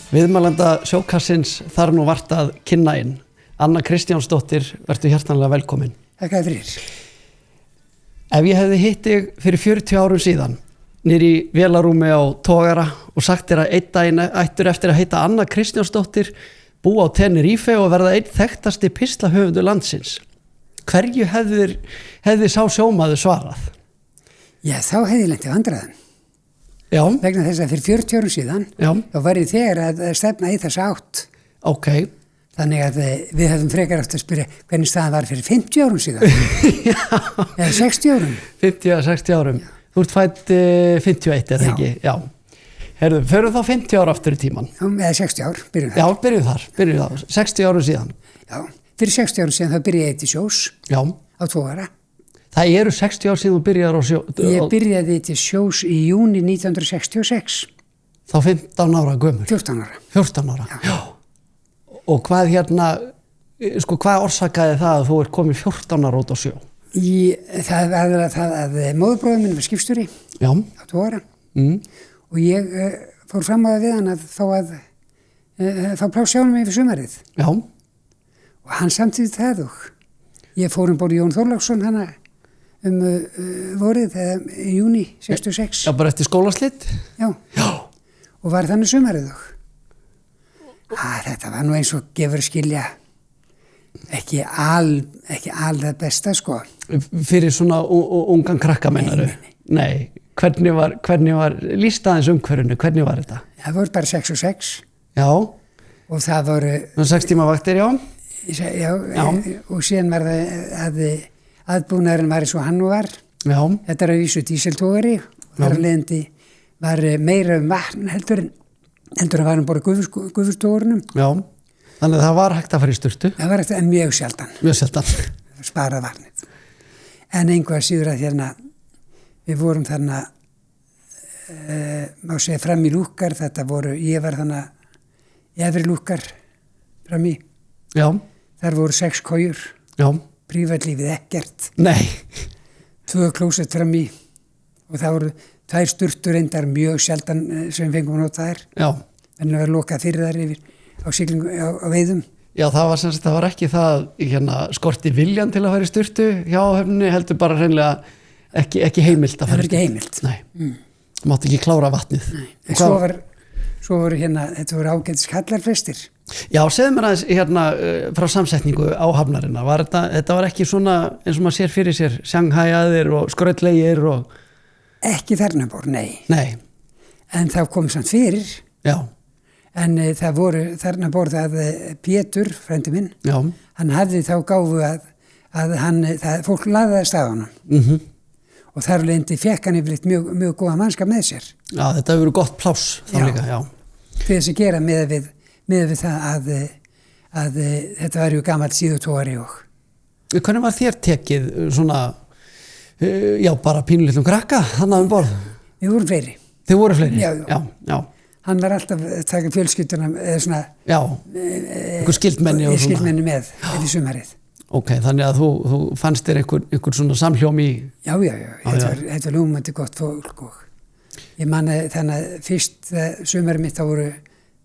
Viðmælanda sjókassins þar nú vart að kynna inn. Anna Kristjánsdóttir, vertu hjartanlega velkomin. Þakka fyrir. Ef ég hefði hitt þig fyrir 40 árum síðan, niðri í vélarúmi á togara og sagt þér að einn daginn ættur eftir að heita Anna Kristjánsdóttir, búa á Tenerife og verða einn þekktasti pislahöfundur landsins, hverju hefði sá sjómaður svarað? Já, þá hefði ég lent í vandræðum. Já. Vegna þess að fyrir 40 árum síðan, þá var ég þegar að stefna í þessa átt. Ok. Þannig að við hefðum frekar átt að spyrja hvernig staðan var fyrir 50 árum síðan. Eða 60 árum. 50 eða 60 árum. Já. Þú ert fædd 51, er það ekki? Já. Herðu, förum þá 50 ára aftur í tíman. Já, eða 60 ár, byrjum þar. Já, byrjum þar. 60 árum síðan. Já, fyrir 60 árum síðan þá byrjaði ég til sjós. Já. Á togara. Það eru 60 ár síðan þú byrjaðir á sjós. Ég byrjaði til sjós í júni 1966. Þá 15 ára gömul. 14 ára. 14 ára, já. Og hvað hvað orsakaði það að þú ert komin 14 ára út á sjó? Það að móðurbróðir minn var skipstjóri á togara. Og ég fór fram á það við hann að þá pláss sjónum mig yfir sumarið. Já. Og hann samtíði það og ég fór borð Jón Þorláksson hana vorið í júni 66. Já, bara eftir skólaslit? Já. Og var þannig sumarið og þetta var nú eins og gefur skilja ekki al það besta sko. Fyrir svona ungan krakka meinaru? Nei. Hvernig var lýst aðeins umhverfinu, hvernig var þetta? Það voru bara 6 og 6. Já. Og það voru 6 tíma vaktir, já. Já. Og síðan var það að aðbúnaðurinn var eins og hann var. Já. Þetta er að vísu díseltogari og þar leiðandi var meira vatn heldur en var bara gufustogurunum. Já, þannig að það var hægt að fara í sturtu. Það var hægt en mjög sjaldan. Mjög sjaldan. Sparað vatnið. En einhvað síður að hérna við vorum þarna má segja fram í lúkar, ég var þarna efri lúkar fram í. Já. Þar voru 6 kojur. Já. Prívatlífið ekkert. Nei. 2 klósett fram í og það voru 2 sturtur reyndar mjög sjaldan sem við fengum að nota þær. Já. Þannig að það var lokað fyrir þær yfir á siglingu á veiðum. Já, það var ekki það skorti viljan til að fara í sturtu hjá höfninni, heldur bara hreinlega ekki heimilt að fara í sturtu. Það var ekki heimilt. Nei. Mátti ekki klára vatnið. Nei. Svo voru þetta voru ágætis kallarfrestir. Já, segðu mér aðeins frá samsetningu á hafnarinnar. Þetta var ekki svona eins og maður sér fyrir sér Shanghai-aðir og skrautlegir og... Ekki þarna bor, nei. Nei. En það kom samt fyrir. Já. En það voru þarna borð að Pétur, frændi minn, hann hafði þá gáfu að fólk laðaðist að honum. Og þar lendi fekk hann yfirleitt mjög góða mannskap með sér. Já, þetta hefur verið gott pláss þá líka, já. Fyrir þess að gera með við það að þetta var ju gamall síðutogari og... Hvernig var þér tekið svona, bara pínulitlum krakka, hann borð? Við vorum fleiri. Þið voru fleiri? Já. Hann var alltaf að taka fjölskylduna eða svona... Já, einhver skildmenni og svona. Skildmenni með í sumarið. Ok, þannig að þú fannst þér einhver svona samhljóm í... Já. Þetta var lúmandi gott fólk og ég man að þannig að fyrst sumarið mitt þá voru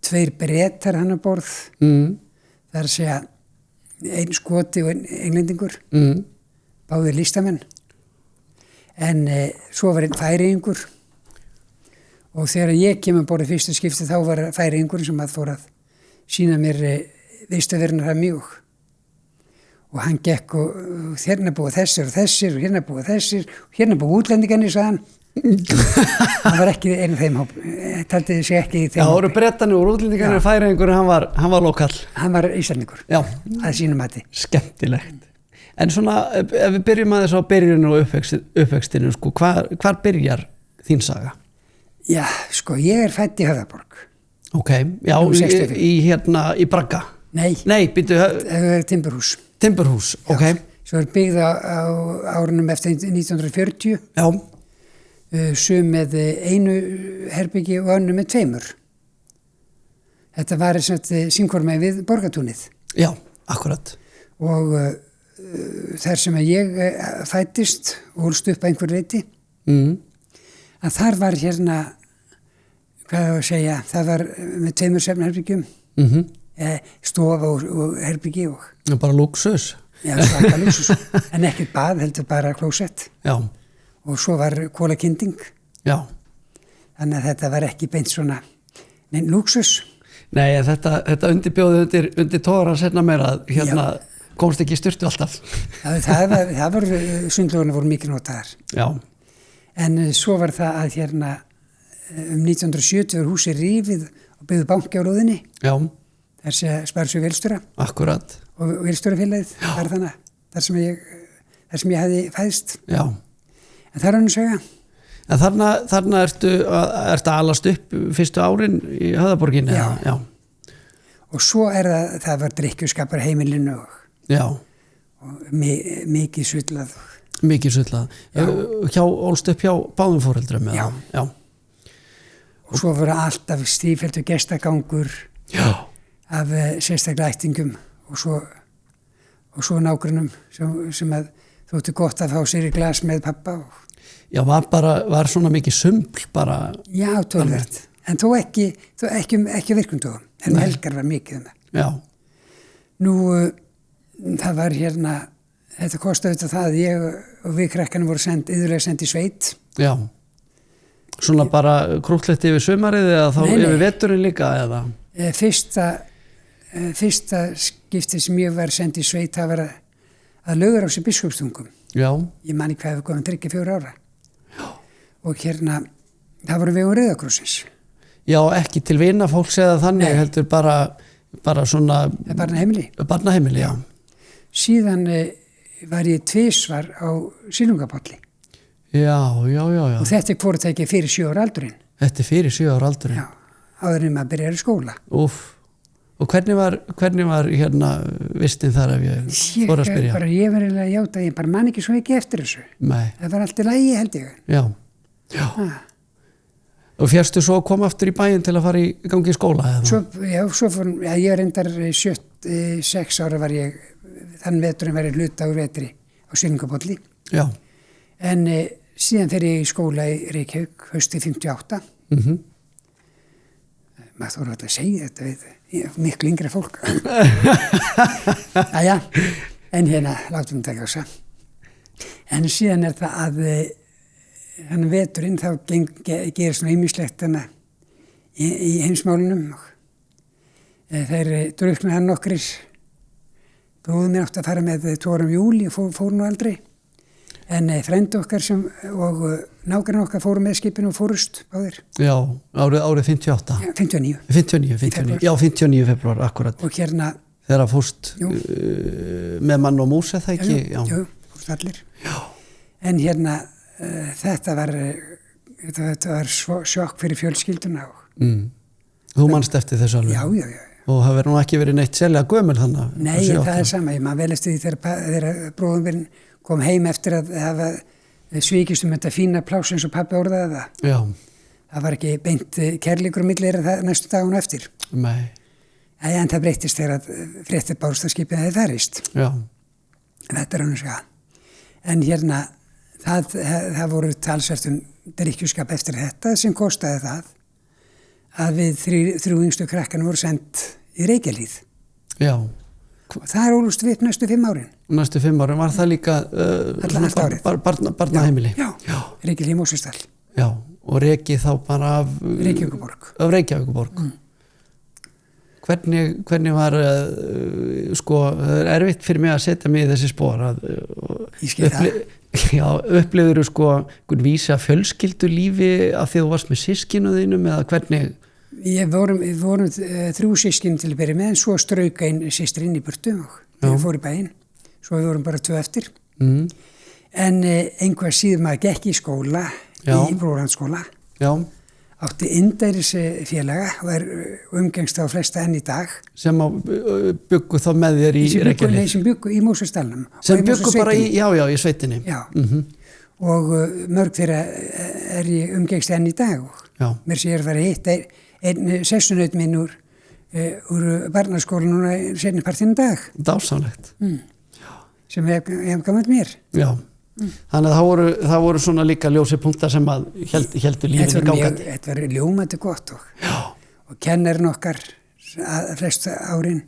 2 Bretar hann að borð. Það er að segja 1 Skoti og 1 Englendingur. Báðir listamenn. En svo var 1 Færeyingur. Og þegar ég kem að borða fyrsta skipti þá var Færeyingur sem að fór að sína mér viðstöðverðina það mjög. Og hann gekk og hérna búa þessir og þessir og hérna búa þessir og hérna búa útlendingarnir, sagði hann. Hann var ekki einu þeim hóp, taldi þessi ekki í þeim hóp. Já, það voru Bretarnir og útlendingarnir, Færeyingur, hann var lokal. Hann var Íslandingur, að sínum mati. Skemmtilegt. En svona, ef við byrjum aðeins á byrjunum og uppvextinu, hvar byrjar þín saga? Já, ég fædd í Höfðaborg. Ok, já, í Bragga? Nei, Timburhús. Timburhús, ok. Svo er byggð á árunum eftir 1940. Já. Sum með 1 herbyggi og önnur með 2. Þetta var símkvormæði við Borgatúnið. Já, akkurat. Og þar sem að ég fæddist og hólst upp að einhver leyti, að þar var hvað að segja, það var með 2 svefnherbergjum, stofa og herbyggi og... Bara lúksus. Já, svaka lúksus, en ekkert bað, heldur bara klósett. Já. Og svo var kólakynding. Já. Þannig að þetta var ekki beint svona, neinn lúksus. Nei, þetta undirbjóði undir tóðara senna meira, hérna komst ekki í styrtu alltaf. Já, það var sundlugurna voru mikið notaðar. Já. En svo var það að hérna 1970 var húsið rifið og byggðu banki á Rúðinni. Já. Þar sé Sparisjóður Vélstjóra. Akkurat. Og Vélstjórafélagið var þannig, þar sem ég hefði fæðst. Já. En það er hann að segja. En þarna ertu að alast upp fyrstu árin í Höfðaborginni? Já. Já. Og svo það var drykkjuskapar heimilinu og mikið sullað. Mikið sullað. Ólst upp hjá báðum foreldrum? Já. Já. Og svo voru alltaf stífældu gestagangur af sérstaklega ættingum og svo nágrunum sem að þóttu gott að fá sér í glas með pappa og Já, var svona mikið sumpl bara. Já, tölvert. En þó ekki virkundum. En helgar var mikið það. Já. Nú, það var hérna, þetta kostaði þetta það að ég og við krakkarnir voru yðurlega send í sveit. Já. Svona bara krúttlegt yfir sumarið eða þá yfir veturinn líka eða? Fyrsta skiptið sem ég var send í sveit, það var að Laugarási Biskupstungum. Já. Ég man ekki hvað við komum 3-4 ára. Og hérna, það voru vegum Rauða krossins. Já, ekki til vina fólks eða þannig, heldur bara svona... Barnaheimili, já. Síðan var ég 2 svar á Silungapolli. Já. Og þetta hvort ekki fyrir 7 ára aldurinn. Þetta er fyrir 7 ára aldurinn? Já, áður en maður byrjar í skóla. Úff. Og hvernig var hérna vistin þar ef ég fór að spyrja? Ég var eiginlega að játa, ég bara man ekki svo ekki eftir þessu. Nei. Það var allt í lagi held ég. Já. Og férstu svo að koma aftur í bæinn til að fara í gangi í skóla? Ég var reyndar 6 ára var ég, þann veturinn var ég hluta úr vetri á Silungapolli. Já. En síðan fer ég í skóla í Reykjavík, haustið 58. Maður þóru alltaf að segja þetta við miklu yngri fólk. Æja, en hérna látum við taka á þess. En síðan það að þannig veturinn þá gerist svona ýmislegt í heimsmálunum. Þeir drukkna hann nokkrir. Bróðir minn átti að fara með 2. júli og fór nú aldrei. En frændi okkar og nágrann okkar fóru með skipinu og fórust báðir. Já, árið 58. Já, 59. 59. Já, 59 februar, akkurat. Og hérna... Þegar fórst með mann og mús, eða ekki? Jú, fórst allir. Já. En hérna, þetta var sjokk fyrir fjölskylduna. Þú manst eftir þessu alveg? Já. Og það verður nú ekki verið neitt sérlega gömul þannig? Nei, það er sama. Ég maður vel eftir því þegar bróðum minn kom heim eftir að hafa svikist þetta fína pláss eins og pabbi orðaði það. Já. Það var ekki beint kærleikur millir næstu dagun eftir. Nei. En það breytist þegar að fréttir bárust að skipið hefði ferist. Já. Þetta er hann að segja. En hérna, það voru talsvert drykkjuskap eftir þetta sem kostaði það að við 3 yngstu krakkarnir voru sendt í Reykjalíð. Já. Og það ólust við næstu 5 árin. Næstu 5 árin, var það líka allt árið. Barnaheimili? Já. Reykjalíð Mosfellsdal. Já, og Reki þá bara af... Reykjavíkurborg. Af Reykjavíkurborg. Hvernig var, það er erfitt fyrir mig að setja mig í þessi spor Ég skil það. Já, upplifður þú vísi að fjölskyldulífi af því þú varst með systkinu þínum eða hvernig? Við vorum 3 systkin til að byrja með en svo strauka einn systir inn í burtu og við fórum í bæinn. Svo við vorum bara 2 eftir. En einhver síðan maður gekk í skóla, í Brólandsskóla. Já. Átti indærisfélaga og umgengst á flesta enn í dag. Sem byggu þá með þér í Reykjavík? Nei, sem byggu í Mosfellsdalnum. Sem byggu bara í sveitinni? Já. Og mörg þeirra ég umgengst enn í dag. Mér sé að vera hitt einn sessunaut minn úr barnaskóla núna seinni partinn í dag. Dásamlegt. Sem hef gammalt mér. Já. Þannig að það voru svona líka ljósi punktar sem að heldur lífinu gangandi. Þetta var ljómandi gott og kennarinn okkar flestu árin,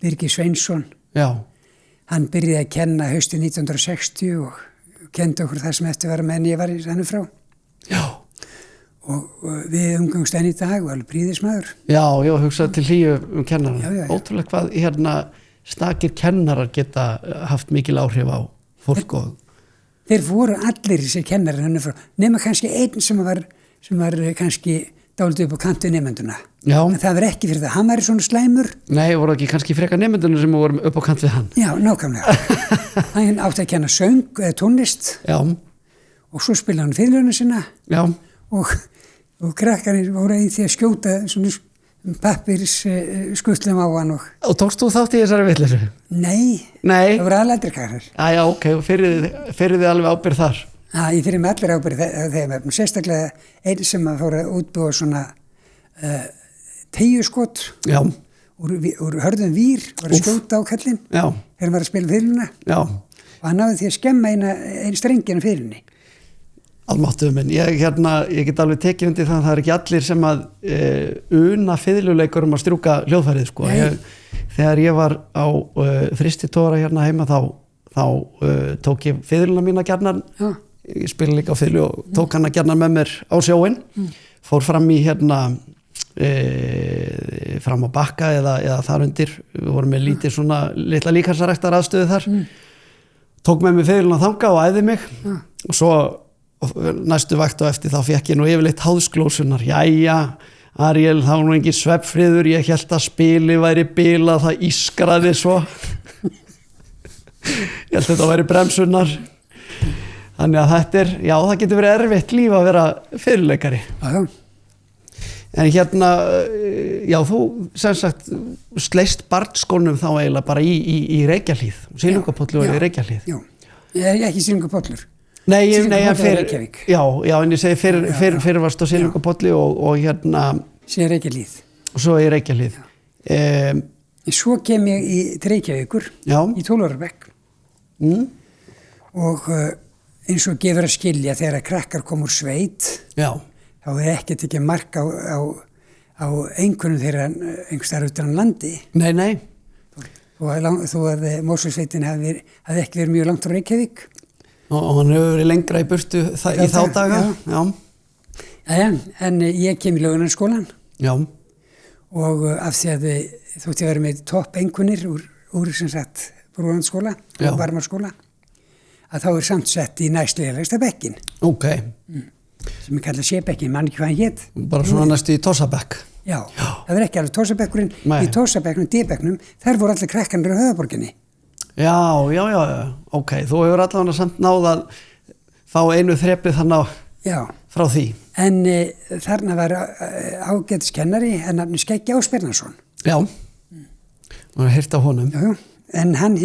Birgir Sveinsson, hann byrjaði að kenna haustið 1960 og kendi okkur það sem eftir var meðan ég var í hennu frá. Og við umgangst enn í dag og alveg príðismæður. Já, hugsaði til hlýju kennaran. Ótrúlega hvað stakir kennarar geta haft mikil áhrif á fólk og þeir voru allir þessi kennarar henni frá, nema kannski einn sem var kannski dálítið upp á kantu nemenduna. En það var ekki fyrir það, hann var svona slæmur. Nei, voru ekki kannski frekar nemenduna sem voru upp á kant við hann. Já, nákvæmlega. Hann átti að kenna söng eða tónlist. Og svo spilaði hann fiðluna sína. Og krakkarnir voru í því að skjóta svona pappirs skutlum á hann og tókst þú þátt í þessari vitleysu? Nei, það voru aðaldri karar. Ok, fyrir þið alveg ábyrgð þar? Ég fyrir mig allir ábyrgð þegar sérstaklega einn sem að fóra að útbúa svona teyjuskot úr hörðum vír, var að skjóta á kallinn þegar hann var að spila fiðluna og hann náði því að skemma einn strengina fiðlunni. Almáttuðu minn, ég get alveg tekið undir það að það ekki allir sem að una fiðluleikur að strjúka hljóðfærið sko. Þegar ég var á Þristitóra hérna heima þá tók ég fiðluna mína gjarnan, ég spila líka á fiðlu og tók hana gjarnan með mér á sjóin, fór fram í fram á Bakka eða þar undir, við vorum með lítið svona litla líkamsræktar aðstöðu þar, tók með mér fiðluna þanga og æfði mig og svo næstu vakt og eftir þá fekk ég nú yfirleitt háðsglósunar. Jæja, Ariel, þá nú engin svefnfriður, ég hélt að spili væri bilað, það ískraði svo. Ég held að þetta væri bremsunar. Þannig að það getur verið erfitt líf að vera fiðluleikari. En þú sem sagt sleist barnskólnum þá eiginlega bara í Reykjahlíð, Silungapollu og í Reykjahlíð. Já, ég ekki Silungapollur. Nei, en ég segi fyrir varst á Silungapolli og Síðan Reykjahlíð. Og svo í Reykjahlíð. Svo kem ég til Reykjavíkur í 12 ára bekk. Og eins og gefur að skilja þegar að krakkar kom úr sveit, þá ekkert ekki mark á einhvernum þeirra einhverstaðar utan á landi. Nei. Þó að Mosfellssveitin hafði ekki verið mjög langt frá Reykjavík. Og hann hefur verið lengra í burtu í þá daga. En ég kem í Laugarnesskólann. Og af því að þótt ég verið með topp einkunnir úr sem sagt Brúlandsskóla og Varmarskóla, að þá samt sett í næstlegasta bekkin. Sem ég kalla C-bekkin, mann ekki hvað hann hét. Bara svona næstu í Tossabekk. Já, það var ekki alveg Tossabekkurinn. Í Tossabekknum, D-bekknum, þar voru allir krakkanir á höfuðborginni. Já, ok, þú hefur allavega samt náð að fá einu þrepið þannig frá því. En þarna var ágætiskennari, hann nafni Skeggi Ásbjarnarson. Já, og heyrt á honum. Já, en hann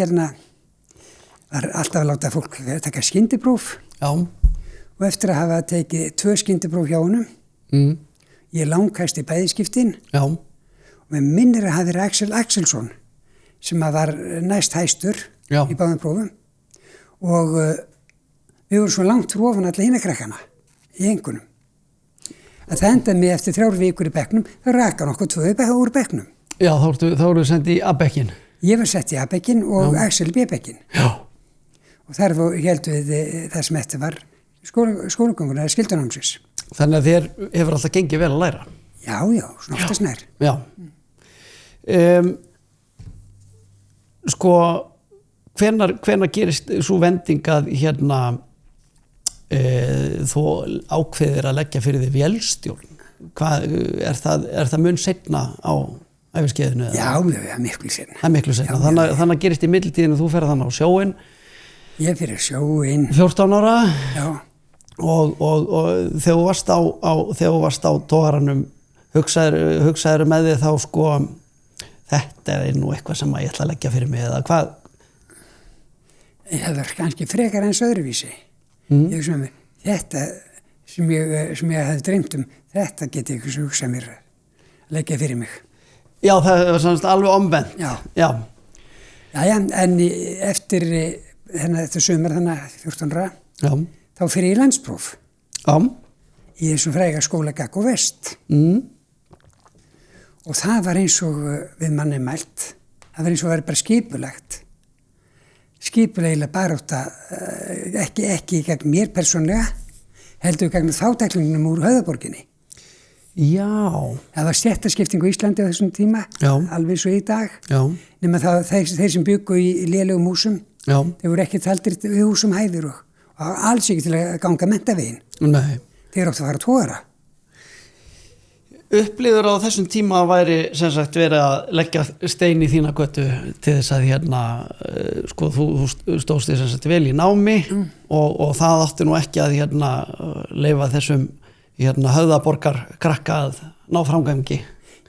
var alltaf að láta fólk taka skyndipróf. Og eftir að hafa tekið 2 skyndipróf hjá honum, ég langkæst í bæðiskiptin, og með minnir að hafi verið Axel Axelsson, sem var næst hæstur í báðum prófum, og við vorum svo langt fyrir ofan alla hina krakkana í engunum að það endaði mig eftir 3 vikur í bekknum, þá raka nokkuð 2 úr bekknum. Já, þá voru sendið í A-bekkin. Ég var sett í A-bekkin og Axel í B-bekkin. Og þar heldum við það sem eftir var skólagöngunar eða skyldunámsins. Þannig að þér hefur alltaf gengið vel að læra? Já, svona oftast nær. Sko, hvenær gerist svo vending að þú ákveðir að leggja fyrir því vélstjórn? Er það mun seinna á æfiskeiðinu? Já, miklu seinna. Það er miklu seinna. Þannig að gerist í millitíðinu, þú ferð þannig á sjóinn. Ég fyrir sjóinn. 14 ára? Já. Og þegar þú varst á togaranum, hugsaður með þig þá sko, þetta nú eitthvað sem ég ætla að leggja fyrir mig eða hvað? Það var kannski frekar eins öðruvísi. Ég hugsaði mér, þetta sem ég hafði dreymt þetta geti ég hugsað mér að leggja fyrir mig. Já, það var svona alveg omvendt. Já, en eftir þetta sumar þannig 14 ára, Já. þá fyrir ég landspróf Já. í þessum fræga skóla Gaggo Vest. Og það var eins og við manni mælt, það var eins og bara skipulagt. Skipulegilega barátta, ekki gegn mér persónlega, heldur gegn þátæklingunum úr höfðaborginni. Já. Það var stéttaskipting á Íslandi á þessum tíma, Já. alveg svo í dag. Já. Nema það þeir sem byggu í lélegum húsum, Já. þeir voru ekki taldir við húsum hæfir og alls ekki til að ganga mentavegin. Nei. Þeir áttu að fara togara. Upplifur á þessum tíma væri sem sagt verið að leggja stein í þína götu til þess að sko þú stóðst þér sem sagt vel í námi og það átti nú ekki að leyfa þessum höfðaborgar krakka að ná framgangi.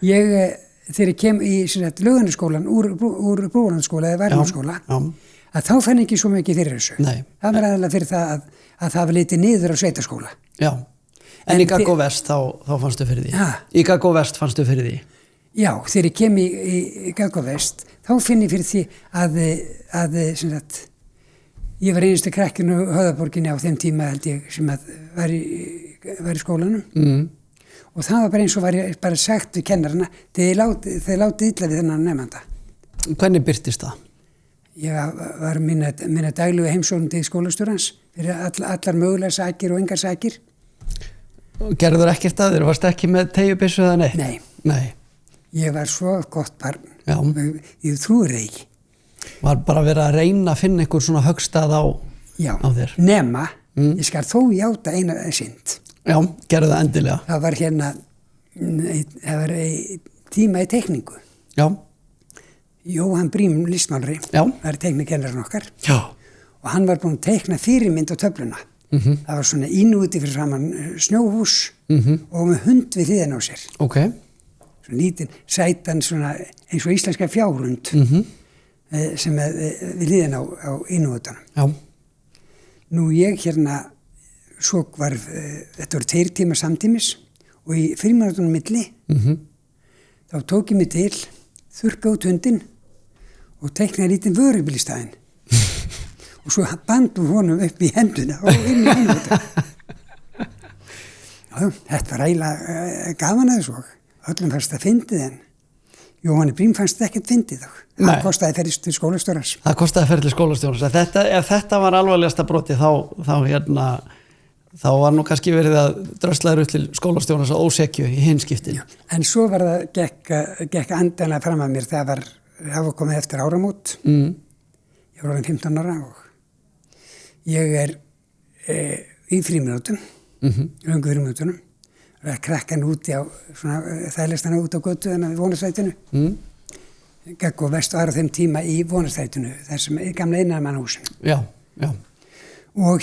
Þegar ég kem í löganaskólan úr Brúarlandsskóla eða Værlandsskóla, að þá fann ekki svo mikið fyrir þessu. Nei. Það var aðalega fyrir það að það var litið niður á sveitaskóla. Já. En í Gaggo Vest þá fannstu fyrir því? Ja. Í Gaggo Vest fannstu fyrir því? Já, þegar ég kem í Gaggo Vest, þá finn ég fyrir því að sem sagt, ég var einstu krakkinn á höfðaborginni á þeim tíma held ég sem að var í skólanum. Og það var bara eins og var ég bara sagt við kennarana, þeir látið illa við þennan nefnda. Hvernig birtist það? Ég var minna daglegu heimsókn til skólastjórans fyrir allar mögulega sakir og engar sakir. Gerður ekkert að þér? Varst ekki með teygjubyssu eða neitt? Nei. Nei. Ég var svo gott barn. Já. Ég trúir það ekki. Var bara verið að reyna að finna einhver svona höggstað á þér? Já, nema, ég skal þó játa eina synd. Já, gerðu það endilega. Það var tíma í teikningu. Já. Jóhann Brím listmálari, Já. var teiknikennarinn okkar. Já. Og hann var búinn að teikna fyrirmynd á töfluna. Það var svona úti fyrir framan snjóhús og með hund við hliðina á sér. Ok. Svona lítinn, sætan, svona eins og íslenska fjárhund sem við hliðina á innúðutunum. Já. Nú ég svo þetta voru 2 tíma samtímis og í 5 mínútunum milli þá tók ég mig til, þurrka út hundinn og teiknaði lítinn vörubíl í staðinn. Og svo bandum honum upp í henduna og inn í henduna. Þetta var eiginlega gaman að þessu. Öllum fannst það fyndið en Jóhanni Brím fannst það ekkert fyndið. Það kostaði ferð til skólastjórans. Það kostaði ferð til skólastjórans. Ef þetta var alvarlegasta broti þá var nú kannski verið að dröslaður upp til skólastjórans á ósekju í hinskiptin. En svo var það gekk andanlega fram að mér það var komið eftir áramót. Ég var orðinn 15 ára og ég í frímínútum, löngu frímínútunum, og krakkan úti á, þægilegstana út á götu þannig við Vonarstrætinu. Gaggo Vest var á þeim tíma í Vonarstrætinu, þessum gamla innanmannahúsinu. Já, já. Og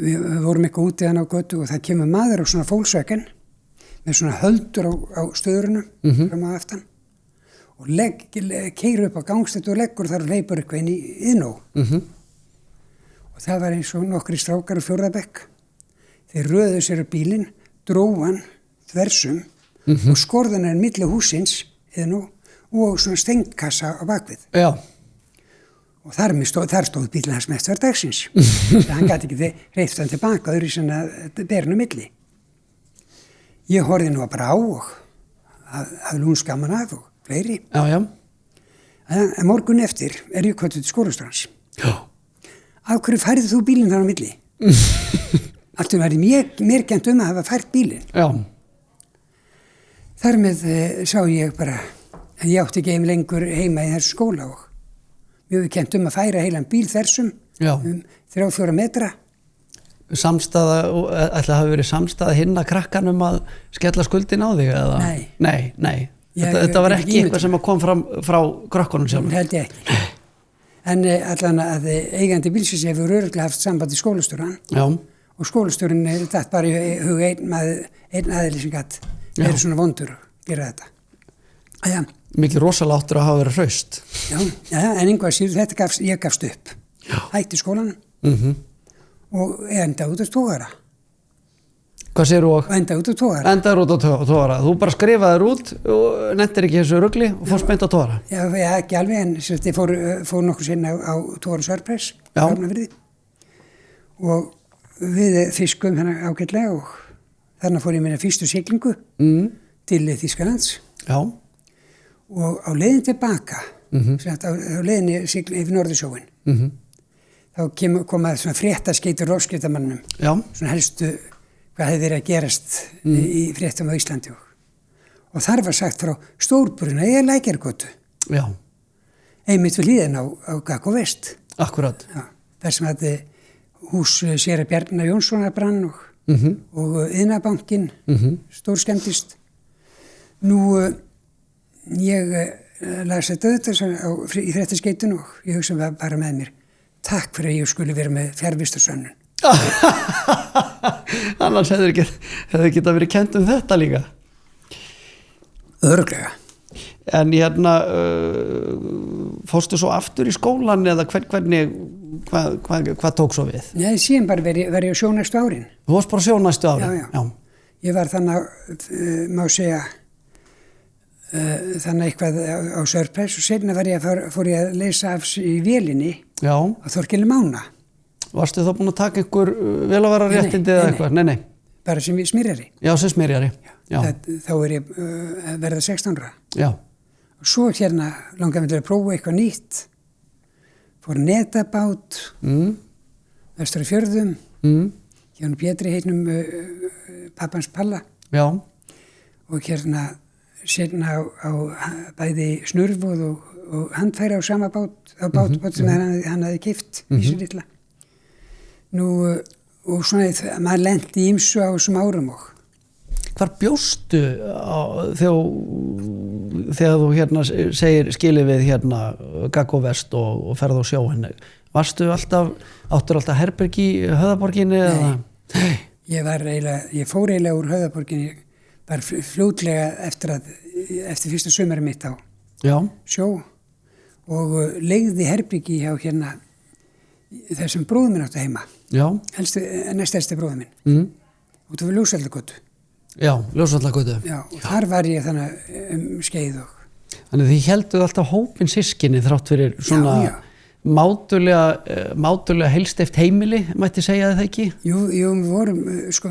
við vorum eitthvað úti þannig á götu og það kemur maður á svona fólksöken með svona höldur á stöðurinu fram á aftan og keyrir upp á gangstétt og leggur þar og hleypur eitthvað inn í Iðnó. Og það var eins og nokkri strákar á 4. bekk. Þeir röðuðu sér á bílinn, drófan þversum og skorðan milli húsins Iðnó og svona steinkassa á bakvið. Já. Og þar stóð bílinn hans mest hver dagsins. Hann gat ekki reyft hann tilbaka öðru sem að berinu milli. Ég horfði nú bara á og að lúns gaman af og fleiri. Já, já. En morgun eftir ég kvöldur til skólastjórans. Já. Af hverju færði þú bílinn þar á milli? Alltaf var mér kennt að hafa fært bílinn. Já. Þar með sá ég bara að ég átti ekki lengur heima í þessu skóla og mér hefði kennt að færa heilan bíl þessum 3-4 metra. Samstaða, ætla að hafa verið samstaða hinna krakkanum að skella skuldin á þig eða? Nei. Þetta var ekki eitthvað sem kom fram frá krökkunum sjálf. Held ég ekki. En allan að eigandi bílsins hefur örugglega haft samband í skólastjóran. Já. Og skólastjórin datt bara í hug einn aðili sem gatt verið svona vondur að gera þetta. Já. Mikið rosalega áttur að hafa verið hraust. Já, en einhvað síður ég gafst upp. Já. Hætti skólanum og enda út af togara. Hvað segir þú og? enda út á togara. Endaður út á togara. Þú bara skrifaðir út og nefndir ekki þessu rugli og fórst beint á togara. Já, ekki alveg, en ég fór nokkur sinna á Togara Surprise, Hafnarfirði, og við fiskum hérna ágætlega og þarna fór ég minna fyrstu siglingu til Þýskalands. Já. Og á leiðin tilbaka, á leiðinni yfir Norðursjóin, þá kom að svona fréttaskeytur loftskeytamannum, svona helstu hvað hefði verið að gerast í fréttum á Íslandi og þar var sagt frá stórbruna í Lækjargötu. Já. Einmitt við hlíðina á Gaggo Vest. Akkurat. Já, þar sem að hús séra Bjarna Jónssonar brann og Iðnaðarbankinn stórskemmdist. Nú, ég las þetta í fréttaskeytinu og ég hugsa bara með mér, takk fyrir að ég skulle vera með fjarvistarsönnun. Annars hefði getað verið kennt þetta líka. Örugglega. En hérna fórstu svo aftur í skólan eða hvernig hvað tók svo við? Nei, síðan bara var ég á sjó næstu árin. Þú varst bara á sjó næstu árin? Já. Ég var þannig, má segja, þannig eitthvað á Surprise og seinna fór ég að leysa af í vélinni á Þorkeli Mána. Varstu þá búin að taka einhver vélavararréttindi eða eitthvað? Nei. Bara sem smyrjari. Já, sem smyrjari. Já. Þá ég verða 16 ára. Já. Og svo hérna langaði mig til að prófa eitthvað nýtt. Fór netabát, vestur á Fjörðum, hjá Pétri heitnum pappans Palla. Já. Og hérna sérna á bæði snurvoð og handfæri á sama bát sem hann hafði keypt í sér litla. Nú, og svona maður lenti í ýmsu á þessum árum og. Hvar bjóstu þegar þú hérna segir skilið við hérna Gaggo Vest og ferð á sjóinn? Áttur alltaf herbergi í Höfðaborginni eða? Nei, ég fór eiginlega úr Höfðaborginni bara fljótlega eftir fyrsta sumari mitt á sjó og leigði herbergi hjá hérna þessum bróður minn áttu heima. Já. Næst elsti bróður minn. Út af Ljósvallagötu. Já, Ljósvallagötu. Já, og þar var ég þannig skeið og. Þannig þið hélduð alltaf hópin systkini þrátt fyrir svona mátulega heilsteypt heimili, mætti segja það ekki? Jú, við vorum,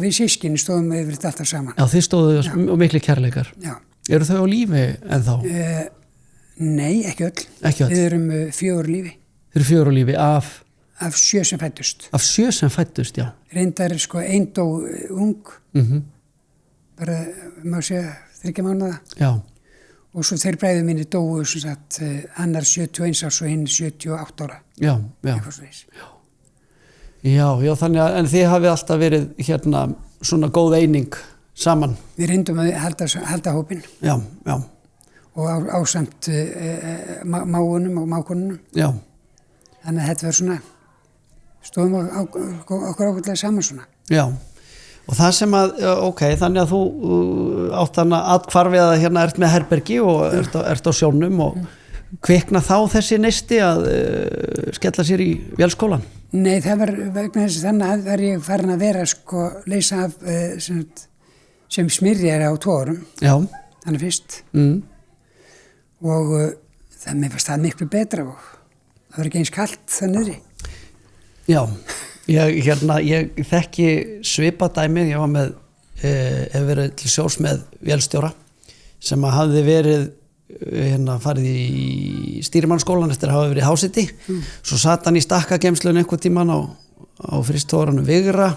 við systkini stóðum yfir þetta alltaf saman. Já, þið stóðuð og mikli kærleikar. Já. Eru þau á lífi ennþá? Nei, ekki öll. Ekki öll? Við erum 4 lífi. Þið eru 4 lífi af 7 sem fæddust. Af 7 sem fæddust, já. Reyndar ein dó ung, bara, má segja, 3 mánuða. Já. Og svo þeir bræður minni dóu, sem sagt, annar 71 árs og hinn 78 ára. Já. Já, þannig að, en þið hafið alltaf verið hérna svona góð eining saman. Við reyndum að halda hópinn. Já. Og ásamt máunum og mákonunum. Já. Þannig að þetta var svona, stóðum okkur ákveðlega saman svona. Já, og það sem að, þannig að þú átt hana athvarfið að hérna ert með herbergi og ert á sjónum og kvikna þá þessi neisti að skella sér í vélskólan? Nei, það var vegna þess að þannig að var ég farin að vera leysa af sem smyrjari á togurum. Já. Þannig fyrst. Og það mér fannst það miklu betra og það var ekki eins kalt það niðri. Já, ég þekki svipadæmið, ég var með, hef verið til sjós með vélstjóra sem að hafði verið, farið í stýrimannsskólan eftir að hafa verið í Hásiti. Svo satt hann í stakkageymslun einhvern tímann á fristtóranum Vigra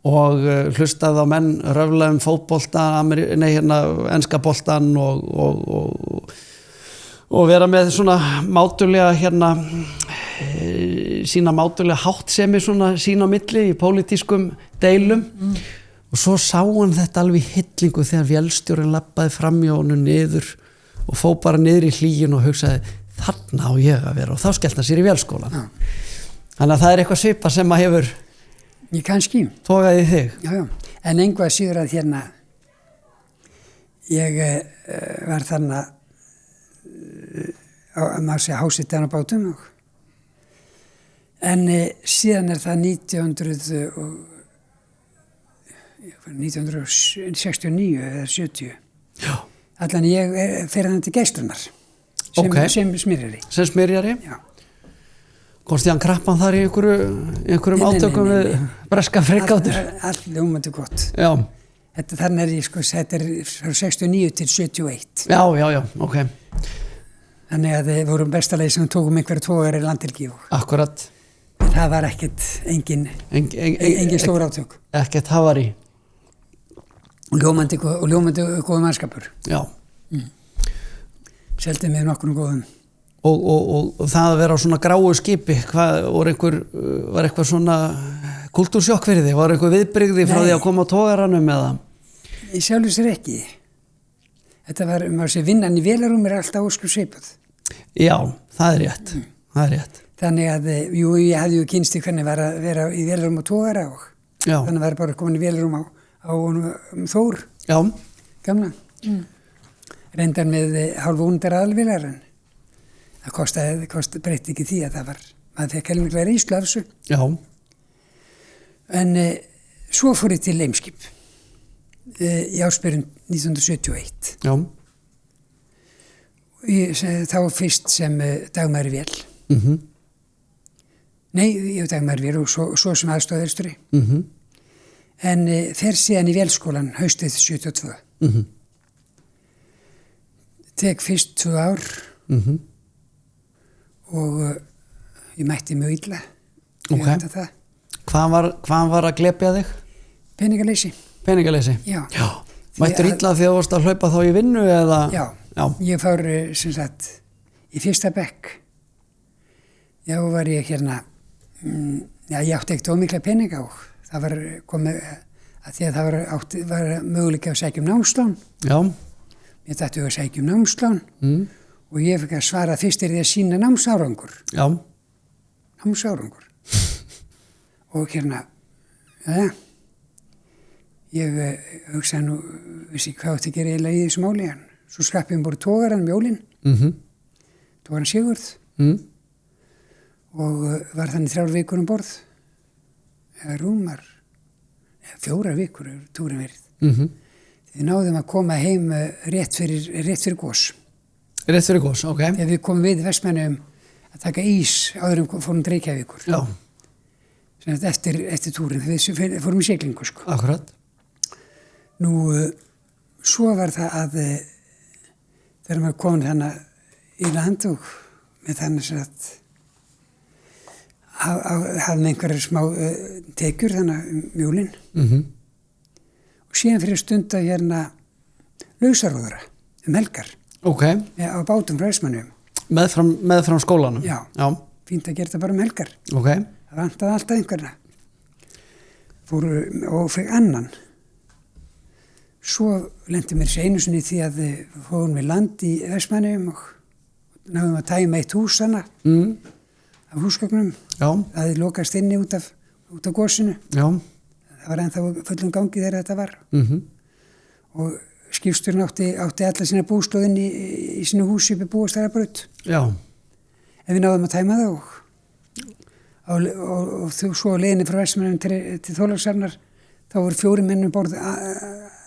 og hlustaði á menn röfla fótbolta, enska boltan og vera með svona mátulega sína mátulega háttsemi svona sín á milli í pólitískum deilum og svo sá hann þetta alveg í hillingu þegar vélstjórinn labbaði fram hjá honum niður og fór bara niður í hlýjun og hugsaði þarna á ég að vera og þá skellti hann sér í vélskólan. Þannig að það er eitthvað svipað sem að hefur ég kannski togaði þig. Já, en einhvað síður að hérna ég var þarna að maður sé Hásiti á bátum en síðan er það 1969 eða 70. Já. Allan ég fer hann til Geislunar sem smyrjari. Sem smyrjari? Já. Komst ég hann krappan þar í einhverjum átökum við breska frikátur? Allt ljómandi gott. Já. Þannig ég sko, þetta frá 69 til 71. Já, ok. Þannig að við vorum bestalegi sem tókum einhverja tógar í landhelgi og Akkurat. það var ekkert engin stór átök. Ekkert havari. Og ljómandi góð mannskapur. Já. Seldum við nokkrum góðum. Og það að vera á svona gráu skipi, var eitthvað svona kultúrsjokk fyrir því? Var eitthvað viðbrigði frá því að koma á togaranum eða? Ég sjálfur sér ekki. Þetta var, vinnan í vélarúm alltaf ósku svipað. Já, það er rétt. Það er rétt. Þannig að, jú, ég hafði ju kynst í hvernig var að vera í vélarúm á togara og þannig var bara komin í vélarúm á Þór. Já. Gamla. Reyndar með hálfúndar aðalvélar en það breytti ekki því að það var, maður fekk helminglega reynslu af þessu. Já. En svo fór ég til Eimskip í ársbyrjun 1971. Já. Þá fyrst sem dagmaður í vél. Nei, ég var dagmaður í vél og svo sem aðstoðarstjóri. En fer síðan í vélskólan haustið 72. Tek fyrst 2 ár og ég mætti mjög illa. Ok. Hvað var að glepja þig? Peningaleysi. Peningaleysi? Já. Mættur illa því að þú varst að hlaupa þá í vinnu eða? Já. Ég fór sem sagt í fyrsta bekk. Já, var ég hérna, ég átti ekkert ómikla peninga og það var komið að því að það var möguleika að sækja námslán. Já. Ég dætti að sækja námslán og ég fikk að svara fyrst því að sína námsárangur. Já. Námsárangur. Og hérna, ég hugsaði nú, vissi hvað átti að gera eiginlega í þessu máli. Svo skrappið um borð togaran Mjólin, togaran Sigurð og var þannig 3 vikur um borð. Eða rúmar, 4 vikur er túrin verið. Við náðum að koma heim rétt fyrir gos. Rétt fyrir gos, ok. Þegar við komum við í Vestmannum að taka ís áður fórum til Reykjavíkur. Já. Eftir túrin, við fórum í siglingu, sko. Akkurat. Nú, svo var það að þegar maður komin þannig í land og með þannig að hafði einhverjar smá tekjur þannig Mjólin. Og síðan fyrir stund að hérna lausarúðra helgar. Ok. Á bátum frá Vestmannum. Meðfram skólanum? Já. Fínt að gera það bara helgar. Ok. Það vantaði alltaf einhverna. Og fyrir annan. Svo lendi mér einu sinni því að fórum við land í Vestmannum og náðum að tæma eitt hús hana af húsgögnum. Já. Það hefði lokast inni út af gosinu. Já. Það var ennþá fullum gangi þegar þetta var. Og skipstjórinn átti alla sína búslóðin í sínu húsi upp í Búastæðarbraut. Já. En við náðum að tæma það og svo leiðinni frá Vestmannum til Þorlákshafnar þá voru 4 menn um borð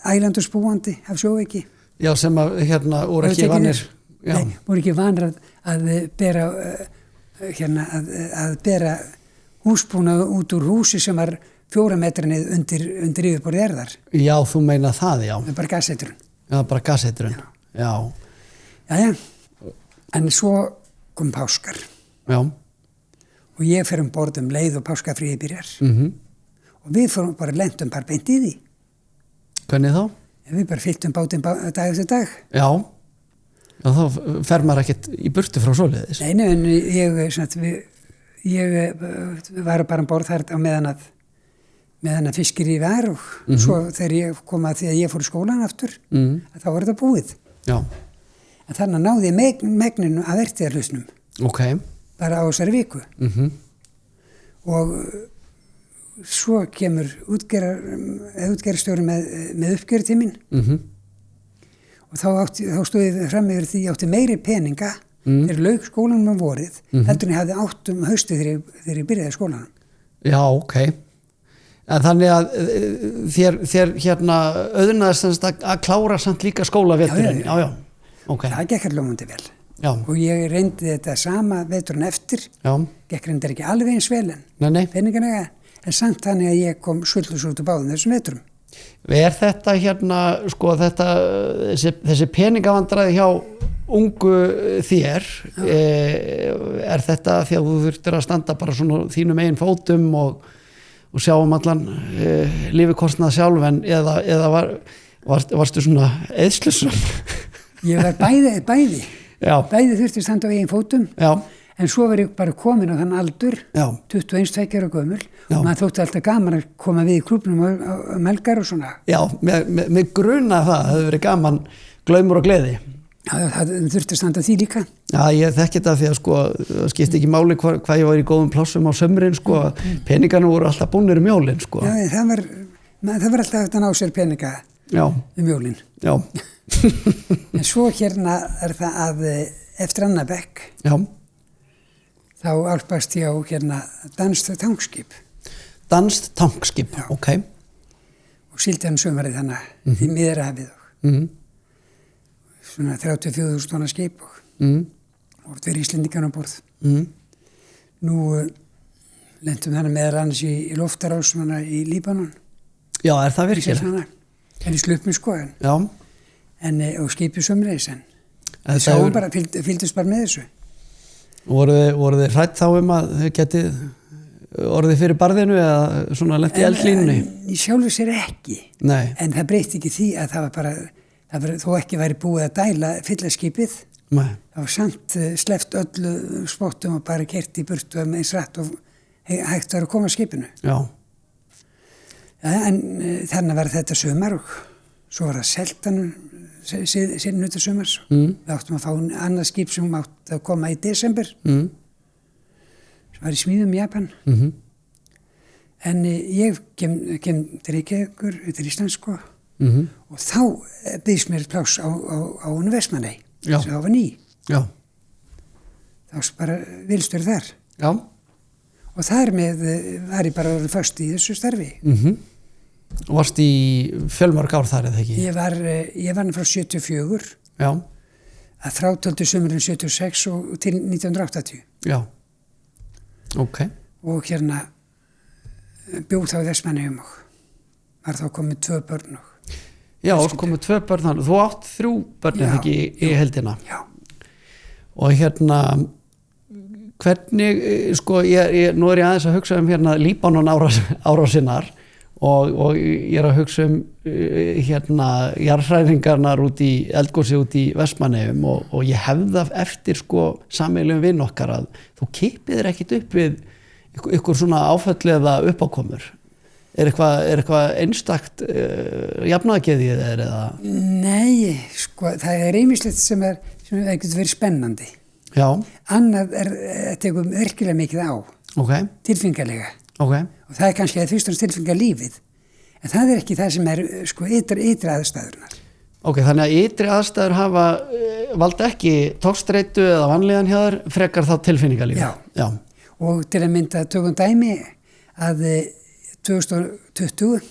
ælandursbúandi af sjóveiki. Já, sem að hérna voru ekki vanir. Nei, voru ekki vanir að bera húsbúnað út úr húsi sem var 4 metrinni undir yfirborði jarðar. Já, þú meina það, já. Það er bara gaseitrun. Já, bara gaseitrun. Já. Jæja, en svo kom páskar. Já. Og ég fer borð leið og páskafríði byrjar. Og við fórum bara lentum bara beint í því. Hvernig þá? Við bara fylltum bátinn dag eftir dag. Já. Já, þá fer maður ekkert í burtu frá svoleiðis. Nei, en ég var bara borð þar á meðan að fiskir í var og svo þegar ég kom að því að ég fór í skólan aftur, þá var þetta búið. Já. En þannig náði ég megninu að vertíðarhlusnum. Ok. Bara á þessari viku. Og svo kemur útgerðarstjóri með uppgjörtíminn og þá stóð ég fram yfir því ég átti meiri peninga þegar lauk skólanum um vorið heldur en ég hafði átt haustið þegar ég byrjaði skólanum. Já, ok. En þannig að þér hérna auðnaðist að klára samt líka skólaveturinn. Já. Ok. Það gekk ljómandi vel. Já. Og ég reyndi þetta sama veturinn eftir. Já. Gekk reyndar ekki alveg eins vel en peningana, en samt þannig að ég kom svullus út úr báðum þessum veturum. Þetta hérna, sko, þessi peningavandræði hjá ungu þér, þetta því að þú þurftir að standa bara svona þínum eigin fótum og sjá allan lífikostnað sjálf eða varstu svona eðslusum? Ég var bæði þurfti að standa á eigin fótum. Já. En svo var ég bara komin á þann aldur, 21 ára gömul, og maður þótti alltaf gaman að koma við í klúbnum og melgar og svona. Já, með gruna það hefði verið gaman, glaumur og gleði. Já, það þurfti að standa því líka. Já, ég þekki þetta því að sko, það skipti ekki máli hvað ég var í góðum plássum á sömrin, sko, peningarnir voru alltaf búnir jólin, sko. Já, það var alltaf eftir að ná sér peninga jólin. Já. En svo hérna það að eftir annað bekk, þá álpast ég á hérna danskt tankskip. Danskt tankskip, ok. Og síldi hann sumarið þannig í Miðjarðarhafið og svona 34.000 tonna skip og tveir Íslendingar á borð. Nú lentum þannig meðal annars í loftarás í Líbanon. Já, það virkilega? En í slupmi sko. Já. Og skipið sömuleiðis en við sáum bara, fylgdust bara með þessu. Voru þið hrædd þá að þau getið orðið fyrir barðinu eða svona lent í eldlínunni? Í sjálfu sér ekki. Nei. En það breyti ekki því að það var bara, þó ekki væri búið að dæla fyllaskipið. Nei. Það var samt sleppt öllu spottum og bara keyrt í burtu með eins rætt og hægt var að koma að skipinu. Já. En þannig var þetta sumar og svo var það seltan síðan út af sumars. Við áttum að fá annað skip sem átt að koma í desember sem var í smíðum í Japan. En ég kem til Reykjavíkur, til Íslands sko, og þá byggðist mér pláss á Vestmannaey sem þá var ný. Já. Þá bara vilstur þar. Já. Og þar með var ég bara orðið föst í þessu starfi. Og varst í fjölmörg ár þar eða ekki? Ég var frá 74. Já. Að frátöldu sumurinn 76 og til 1980. Já. Ok. Og hérna bjóð þá í Vestmannaeyjum og var þá komið 2 börn og. Já, komið 2 börn þannig. Þú átt 3 börn eða ekki í heildina? Já. Og hérna hvernig, sko, nú ég aðeins að hugsa hérna Líbanon árásinnar og ég að hugsa hérna jarðhræringarnar út í eldgosi út í Vestmannaeyjum og ég hefði eftir sko sameiginlegum vinn okkar að þú kippir ekkit upp við ykkur svona áföll eða uppákomur. Eitthvað einstakt jafnaðgeðið eða? Nei, sko, það ýmislegt sem getur verið spennandi. Já. Annað tekur virkilega mikið á. Ok. Tilfinningalega. Ok. Og það kannski að fyrst og tilfinningalífið. En það ekki það sem sko ytri aðstæðurnar. Ok, þannig að ytri aðstæður hafa valda ekki togstreitu eða vanlíðan hjá þér, frekar þá tilfinningalífið. Já. Og til að mynda tökum dæmi að 2020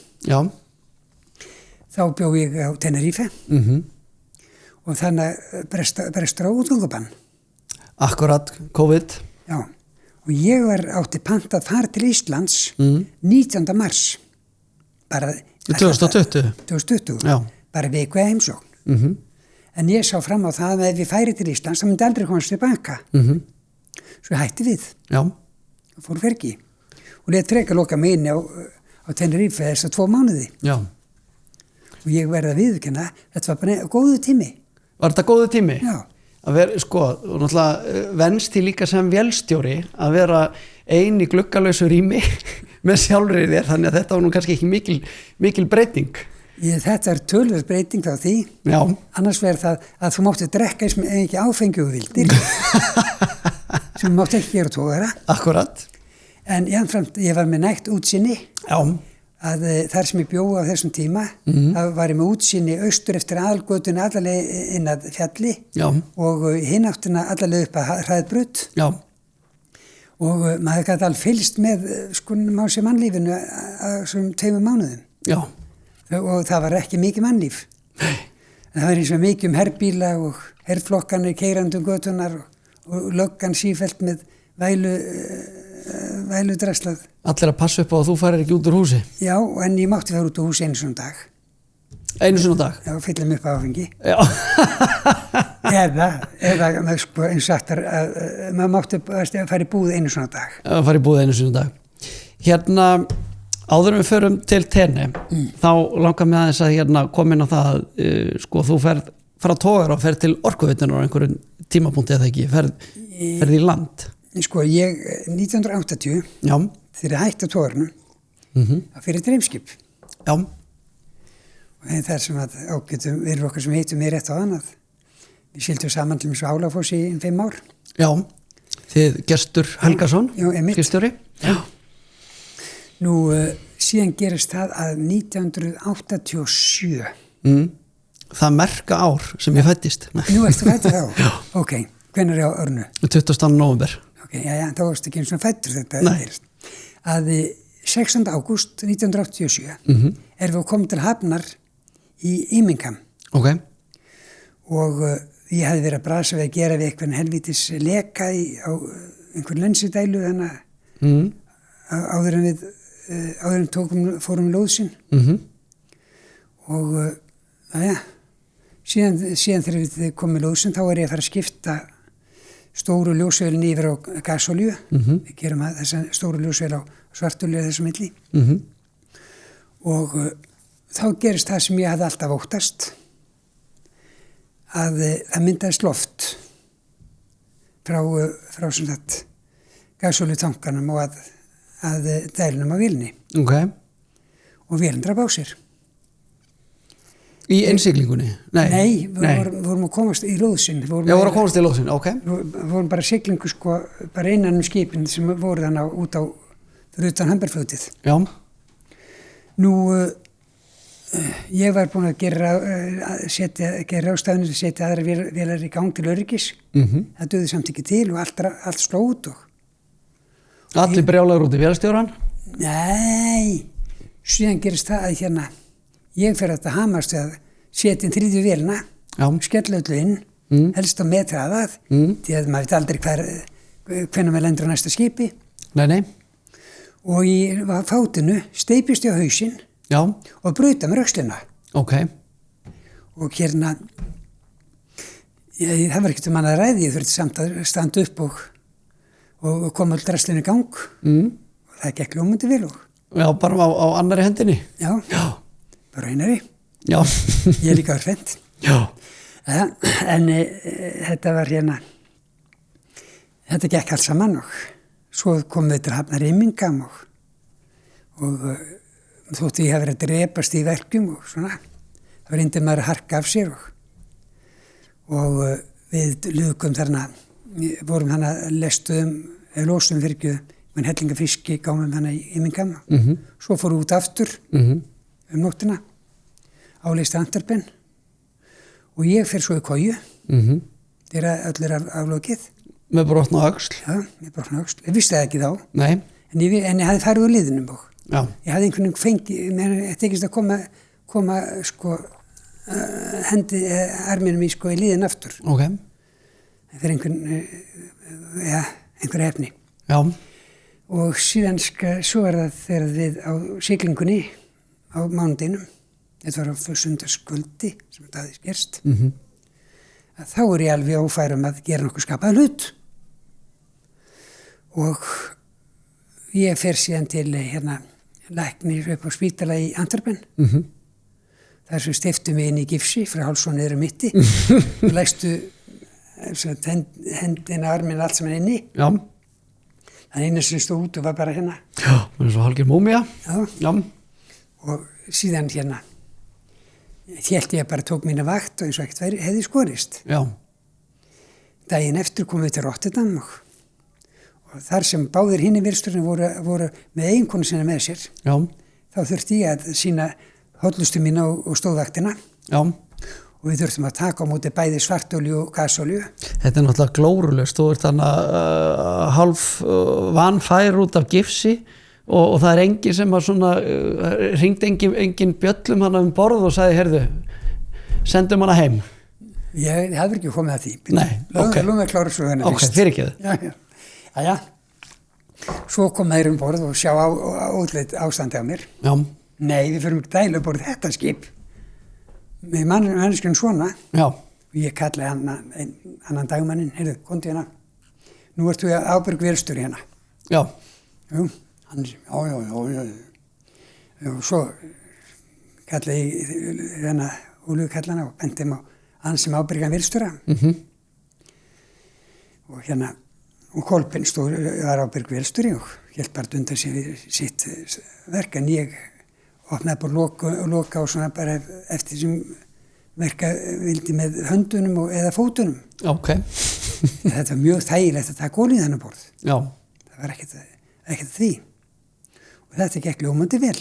þá bjó ég á Tenerife og þannig brestur á útgöngubann. Akkurat, COVID. Já, og ég átti pantað fara til Íslands 19. mars. Bara 2020? 2020, já. Bara viku eða heimsókn. En ég sá fram á það að ef við færi til Íslands, það myndi aldrei komast tilbaka. Svo hætti við. Já. Og fór hvergi. Og lét frekar loka mig inni á Tenerife þess að 2 mánuði. Já. Og ég verði að viðurkenna, þetta var bara góðu tími. Var þetta góðu tími? Já. Að vera, sko, náttúrulega venst því líka sem vélstjóri að vera ein í gluggalausu rými með sjálfri þér, þannig að þetta var nú kannski ekki mikil breyting. Þetta töluverð breyting á því. Já. Annars verður það að þú mátti drekka eins með ekki áfengi og vildir sem mátti ekki gera togara. Akkurat. En ég var með nægt útsinni. Já. Að þar sem ég bjó á þessum tíma, það var ég með útsinni austur eftir aðalgötuna allarleið inn að fjalli. Já. Og hinn áttina allarleið upp að Hraðbraut. Já. og maður gæti alveg fylgst með sko mannlífinu á svona 2 mánuðum. Já. Og það var ekki mikið mannlíf. Nei. En það var eins og mikið herbíla og herflokkanir keyrandi götunar og löggan sífellt með væludraslað. Allir að passa upp á að þú farir ekki út úr húsi? Já, en ég mátti fara út úr húsi einu svona dag. Einu svona dag? Já, fylla mig upp á áfengi. Já. eða sko, eins og aftur maður mátti fara í búð einu svona dag. Já, fara í búð einu svona dag. Hérna, áður en við förum til Tene, þá langar mig aðeins að koma inn á það að sko, þú ferð frá Togara og ferð til Orkuveitunar á einhverjum tímapunkti eða ekki, ferð í land. Sko, ég 1980, Já. þegar ég hætti á Togaranum, þá fyrir dreifskip. Já. Og það er sem að ágætum, við erum okkar sem heitum mér rétt á annað. Við sildum saman til þessu Álafossi í 5 ár. Já, þið Gestur Helgason, já, skipstjóri. Já. Nú, síðan gerist það að 1987. Það merka ár sem ég fættist. Nú ertu fættur þá? Já. Ok, hvenær er á árnu? 20. nóvember. Ok, já, þá varstu ekki eins og fættur þetta. Nei. Að 16. ágúst 1987 erum við komið til Hafnar í Ímingham. Ok. Og ég hefði verið að brasa við að gera við eitthvað helvítis leka á einhvern lensidælu þannig áður en fórum lóðsinn. Og síðan þegar við komum lóðsinn þá er ég að fara að skipta stóru ljósvélin yfir á gasolíu. Við gerum þessa stóru ljósvél á svartolíu þessu milli. Og þá gerist það sem ég hafði alltaf óttast, að það myndaðist loft frá sem sagt gasolíutankanum og að dælunum á vélni. Ok. Og vélin drap á sér. Í innsiglingunni? Nei, við vorum að komast í lóðsinn. Já, vorum að komast í lóðsinn, ok. Við vorum bara siglingu sko, bara innan skipin sem voru þannig út á fyrir utan Hamberfljótið. Já. Nú, ég var búin að gera ráðstafanir að setja aðra vélar í gang til öryggis. Það dugði samt ekki til og allt sló út og... Allir brjálaður út í vélstjóran? Nei, síðan gerist það að ég fer að hamast við að setja inn 3. vélina, skella öllu inn, helst á metraðað, því að maður veit aldrei hvenær maður lendur á næsta skipi. Nei. Og í fátinu steipist ég á hausinn og brauta með röxlina. Ok. Og það var ekkert um annað ræði, ég þurfti samt að standa upp og koma all drastlinu í gang. Og það gekk ljómandi vel og... Já, bara á annari hendinni? Já. Bara einari. Já. Ég líka var fendt. Já. En þetta var þetta gekk alls saman og svo komum við til Hafnar Ímingham og þótti ég hafi verið að drepast í verkjum og svona. Það var reyndið maður að harka af sér og við lukum þarna, vorum lóstum fyrir með hellinga fiski, gáum í Ímingham. Svo fórum út aftur nóttina, áleist Antwerpen og ég fer svo í koju, þegar öllu aflokið. Með brotna öxl? Já, með brotna öxl. Ég vissi það ekki þá. Nei. En ég hafði farið úr liðinum og ég hafði einhvern veginn fengið, mér tekist að koma sko, arminum í liðin aftur. Ok. Fyrir einhver efni. Já. Og síðan svo það þegar við á siglingunni á mánudeginum, þetta var á sunnudagskvöldi sem þetta hafði gerst, þá ég alveg ófærum að gera nokkuð skapaðan hlut. Og ég fer síðan til læknir upp á spítala í Antwerpen. Þar sem stiftu mig inn í gifsi frá hálsón niður mitti og læstu hendina, armin, allt sem inni. Já. Það eina sem stóð út og var bara Já, eins og hálfgerð múmía. Já. Og síðan hélt ég bara tók mína vakt og eins og ekkert hefði skorist. Já. Daginn eftir komum við til Rotterdam og þar sem báðir hinni virðsturinn voru með eiginkonu sinna með sér. Já. Þá þurfti ég að sýna hollustu mína og stóðvaktina. Já. og við þurftum að taka á móti bæði svartolíu og gasolíu. Þetta er náttúrulega glórulaust, þú ert þannig hálf vanfær út af gifsi og það er engin sem að svona hringdi engin bjöllum hana borð og sagði, heyrðu, sendum hana heim. Ég hafði ekki komið að því. Nei, ok. Lóðum við klára svo henni fyrst. Ok, fyrirgefðu. Já. Svo kom þeir borð og sjá útleitt ástandi á mér. Já. Nei, við förum ekki dæla borð þetta skip. Með manneskjum svona. Já. Og ég kallaði hann annan dagmanninn, heyrðu, komdu hérna. Nú ertu ábyrg vélstjóri hérna. Já. Jú, hann já. Og svo kallaði ég hérna olíukallana og benti á hann sem ábyrgan vélstjóra. Og hérna, og Kolbeinn var ábyrg vélstjóri og hélt bara undan sér við sitt verk, en ég opnaði bara loka og svona bara eftir sem verka vildi með höndunum eða fótunum. Ok. Þetta var mjög þægilegt að taka olíu þennan borð. Já. Það var ekkert því. Og þetta gekk ljómandi vel.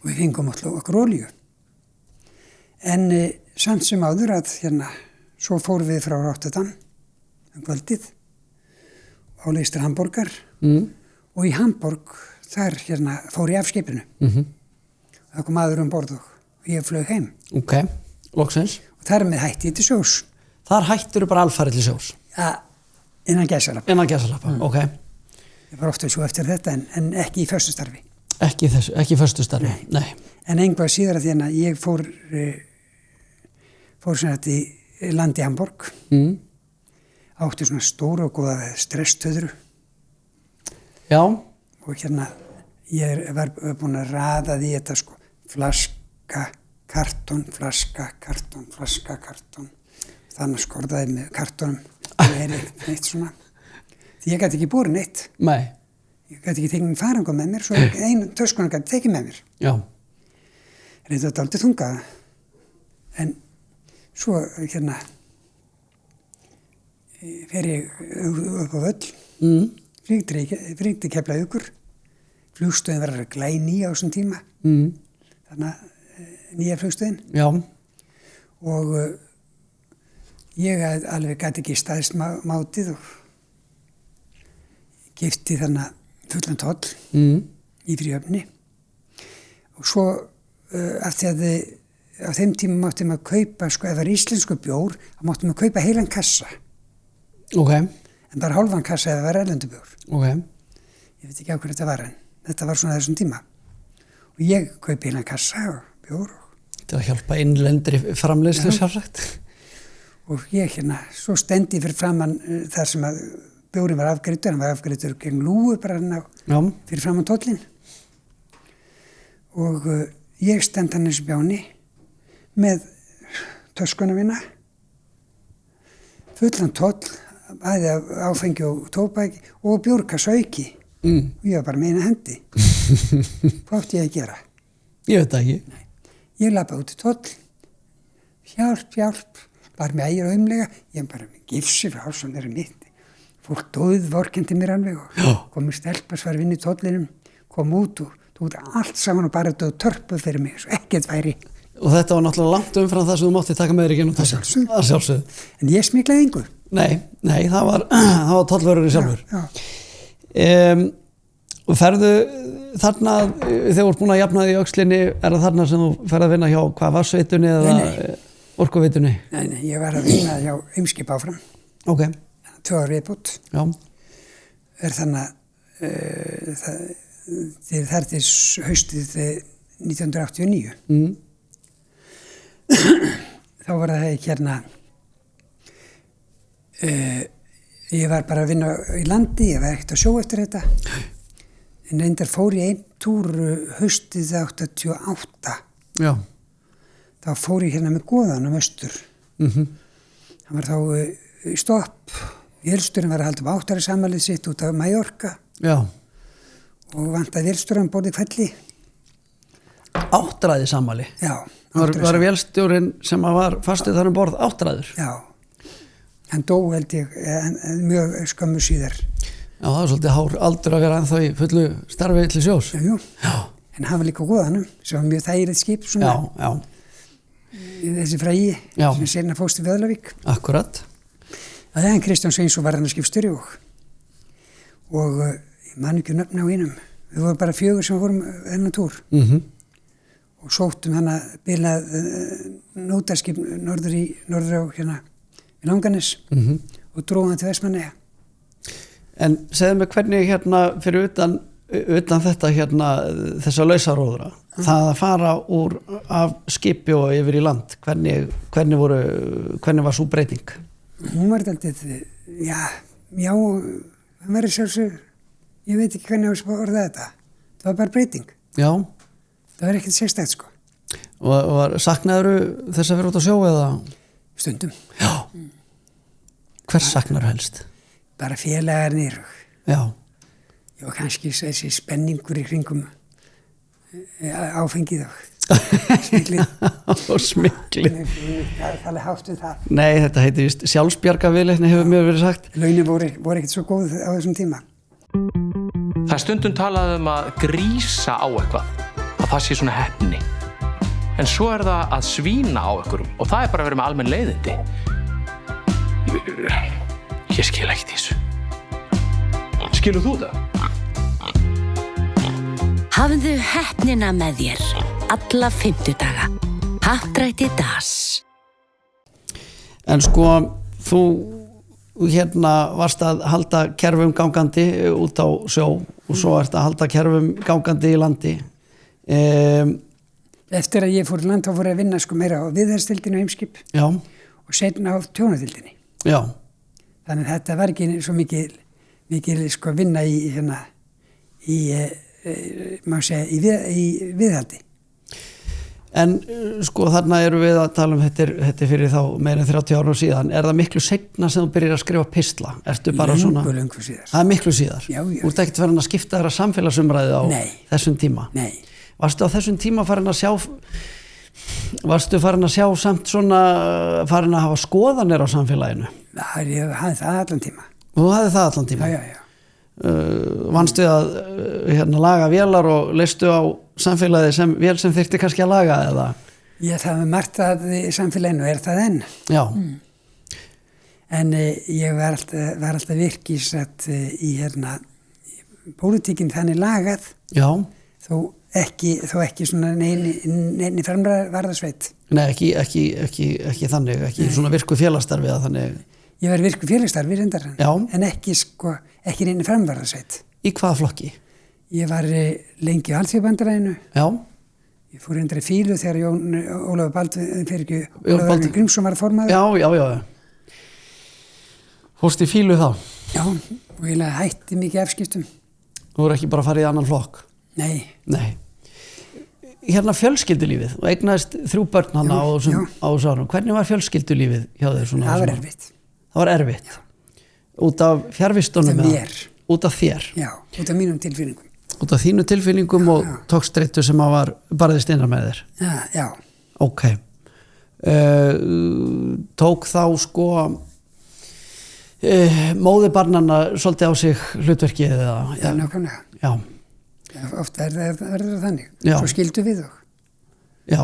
Og við fengum okkur olíu. En samt sem áður að hérna, svo fórum við frá Rotterdam kvöldið á leið til Hamborgar. Og í Hamborg þar hérna fór ég af skipinu. Það kom maður borð og ég flög heim. Ok, loksins. Og þar með hætti ég til sjós. Þar hættir þú bara alfarið til sjós? Ja, innan gæsalappa. Innan gæsalappa, ok. Ég var ofta svo eftir þetta en ekki í föstustarfi. Ekki í föstustarfi, nei. En einhvað síðar að því að ég fór sem þetta í landi Hamborg. Átti svona stóru og góða stressstöðru. Já. Og hérna, ég var búin að raða því þetta sko, flaska, kartón, flaska, kartón, flaska, kartón. Þannig skorðaði með kartónum, neitt svona. Því ég gæti ekki búið neitt. Nei. Ég gæti ekki tekið farangum með mér, svo einu töskuna gæti tekið með mér. Já. Þetta var dálítið þungaða. En svo hérna, fer ég upp á völl, flýgdi Keflavíkur, flugstöðin var að glæný á þessum tíma, þannig að nýja flugstöðin. Já. Og ég alveg gæti ekki staðist mátið og keypti þannig fullan toll í Fríhöfni. Og svo af því að á þeim tíma mátti maður kaupa, sko, ef það var íslensku bjór, þá mátti maður kaupa heilan kassa. Ok. En bara hálfan kassa ef það var erlendu bjór. Ok. Ég veit ekki á hverju þetta var, en þetta var svona þessum tíma. Og ég kaupi heilan kassa og bjór. Þetta var að hjálpa innlendri framleiðslu sjálfsagt. Og ég hérna, svo stendi fyrir framann þar sem að bjórin var afgreiddur, hann var afgreiddur gegn lúgu bara hann fyrir framann tollinn. Og ég stend hann eins bjáni með töskuna mína, fullan toll, bæði af áfengi og tóbaki og bjórkassa auki. Og ég var bara með eina hendi. Hvað átti ég að gera? Ég veit það ekki. Nei. Ég labbaði út í toll, hjálp, var með ægir og umlega, ég bara með gifsi frá hálsanlega mitt. Fólk dóð vorkendi mér alveg og kom í stelpa, svar vinn í tollinum, kom út og tóð allt saman og bara dóð törpuð fyrir mig, svo ekkert væri. Og þetta var náttúrulega langt umfram það sem þú mátti taka með þér í gennum þessu. Það sjálfsögðu. En ég smiklaði engu. Nei, það var tollvörður sjálfur. Og ferðu þarna, þegar þú ert búin að jafna því í öxlinni, er það þarna sem þú ferð að vinna hjá hvað vatnsveitunni eða orkuveitunni? Nei, ég var að vinna hjá Eimskip áfram. Ok. 2 ára viðbót. Já. Er þannig þar til haustið 1989. Þá var það ekki hérna, ég var bara að vinna í landi, ég var ekkert að sjó eftir þetta. En reyndar fór ég einn túr haustið 88. Já. Þá fór ég hérna með goðanum austur. Hann var þá í stopp. Vélstjórinn var að halda upp 8 ára sammælið sitt út af Mallorca. Já. Og vantaði vélstjórann borð í Hvelli. 8 sammæli? Já. Var vélstjórinn sem var fastið þar borð 8? Já. Hann dó held ég mjög skömmu síðar. Já, það var svolítið hár aldur að vera ennþá í fullu starfi til sjós. Jú. Já. En hann var líka goðanum, sem var mjög þægilegt skip. Svona. Já. þessi frægi Já. sem sérna fóst í Vöðlavík. Akkurat. Það er Kristján Sveinsson var hann skipstjóri og ég man ekki nöfn á einum. Við vorum bara 4 sem fórum þennan túr og sóttum hann að bilað nótarskip norður á hérna í Langanes og dróðum hann til Vestmannaeyja. En segðu mig hvernig hérna fyrir utan þetta hérna þessa lausaróðra, það að fara af skipi og yfir í land, hvernig var svo breyting? Hún var daldið, já, það var sjálfsög, ég veit ekki hvernig ég var orðað þetta, það var bara breyting. Já. Það var ekkert sérstætt sko. Og saknaðurðu þess að vera út á sjó eða? Stundum. Já. Hvers saknaru helst? Bara félagarnir. Já. Og kannski þessi spenningur í kringum áfengið og smiklið. Og smiklið. Það er alveg hátt við það. Nei, þetta heitir vist sjálfsbjargarviðleitni hefur mér verið sagt. Launin voru ekkert svo góð á þessum tíma. Það er stundum talað að grísa á eitthvað, að það sé svona heppni. En svo er það að svína á einhverjum og það er bara að vera með almenn leiðindi. Ég skil ekki þessu. Skilur þú það? Hafðu heppnina með þér alla 50 Happdrætti DAS. En sko, þú hérna varst að halda kerfum gangandi út á sjó og svo ert að halda kerfum gangandi í landi. Eftir að ég fór í land þá fór ég að vinna sko meira á viðherstildinu Heimskip. Já. Og seinna á tjónadildinni. Já. Þannig að þetta var ekki svo mikil sko vinna í viðhaldi. En sko þarna eru við að tala þetta fyrir þá meira en 30 árum síðan. Er það miklu seinna sem þú byrjar að skrifa pistla? Ertu bara Löngu síðar. Það er miklu síðar? Já. Þú ert ekkert farin að skipta þér að samfélagsumræði á þessum tíma? Nei. Varstu á þessum tíma farin að sjá samt svona farin að hafa skoðanir á samfélaginu? Ég hafði það allan tíma. Þú hafði það allan tíma? Já. Vannstu að laga vélar og leistu á samfélagi sem þyrfti kannski að laga eða? Já, það er margt að í samfélaginu er það enn. Já. En ég var alltaf virkisrætt í pólitíkin þannig lagað. Já. Þó ekki svona neini framvarðarsveit. Nei, ekki þannig, ekki svona virku félagsstarfi eða þannig. Ég var virku félagsstarfi reyndar, en ekki neini framvarðarsveit. Í hvaða flokki? Ég var lengi á Alþýðubandalaginu. Já. Ég fór reyndar í fílu þegar Ólafur Baldvin Grímsson var formaður. Já. Fórst í fílu þá? Já, og ég hætti mikið afskiptum. Þú voru ekki bara að fara í annan flokk? Nei. Fjölskyldulífið, og eignaðist 3 börn hann á þessu árum. Hvernig var fjölskyldulífið hjá þér? Það var erfitt. Það var erfitt? Já. Út af fjarvistunum? Út af mér. Út af þér? Já, út af mínum tilfinningum. Út af þínu tilfinningum og tókstreitu sem var barðist innan með þér? Já. Ok. Tók þá sko móðir barnanna svolítið á sig hlutverkið eða? Já, nákvæmlega. Já. Oft verður það þannig. Já. Svo skildu við þá. Já.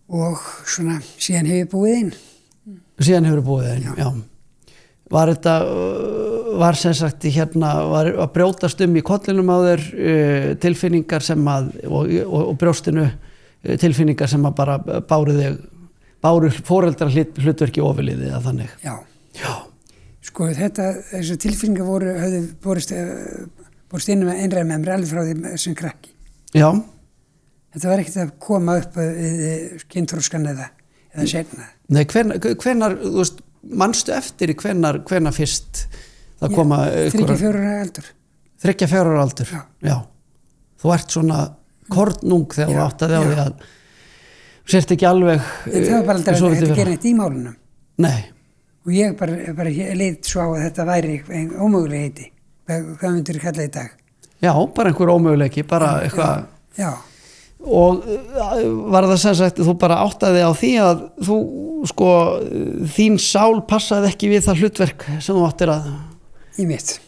Og svona, síðan hefur búið inn. Síðan hefur búið inn, já. Var sem sagt var að brjótast í kollinum á þér tilfinningar sem og brjóstinu tilfinningar sem að bara báru foreldrar hlutverki ofurliði eða þannig? Já. Sko þessi tilfinningar höfðu borist inn með einræði með mér alveg frá því sem krakki. Já. Þetta var ekkert að koma upp kynþroskan eða seinna. Nei, hvenær, þú veist, manstu eftir hvenær fyrst það koma 3-4 ára aldur. 3-4 ára aldur? Já. Þú ert svona kornung þegar þú áttaði á því að þú sért ekki alveg það var bara aldrei að gera neitt í málunum. Nei. Og ég bara leit svo á að þetta væri ein ómöguleiki. Hvað myndir kalla í dag? Já, bara einhver ómöguleiki, bara eitthvað. Já. Og var það sem sagt, þú bara áttaði á því að þú, sko, þín sál passaði ekki við það hlutverk sem þú áttir að... Í mitt.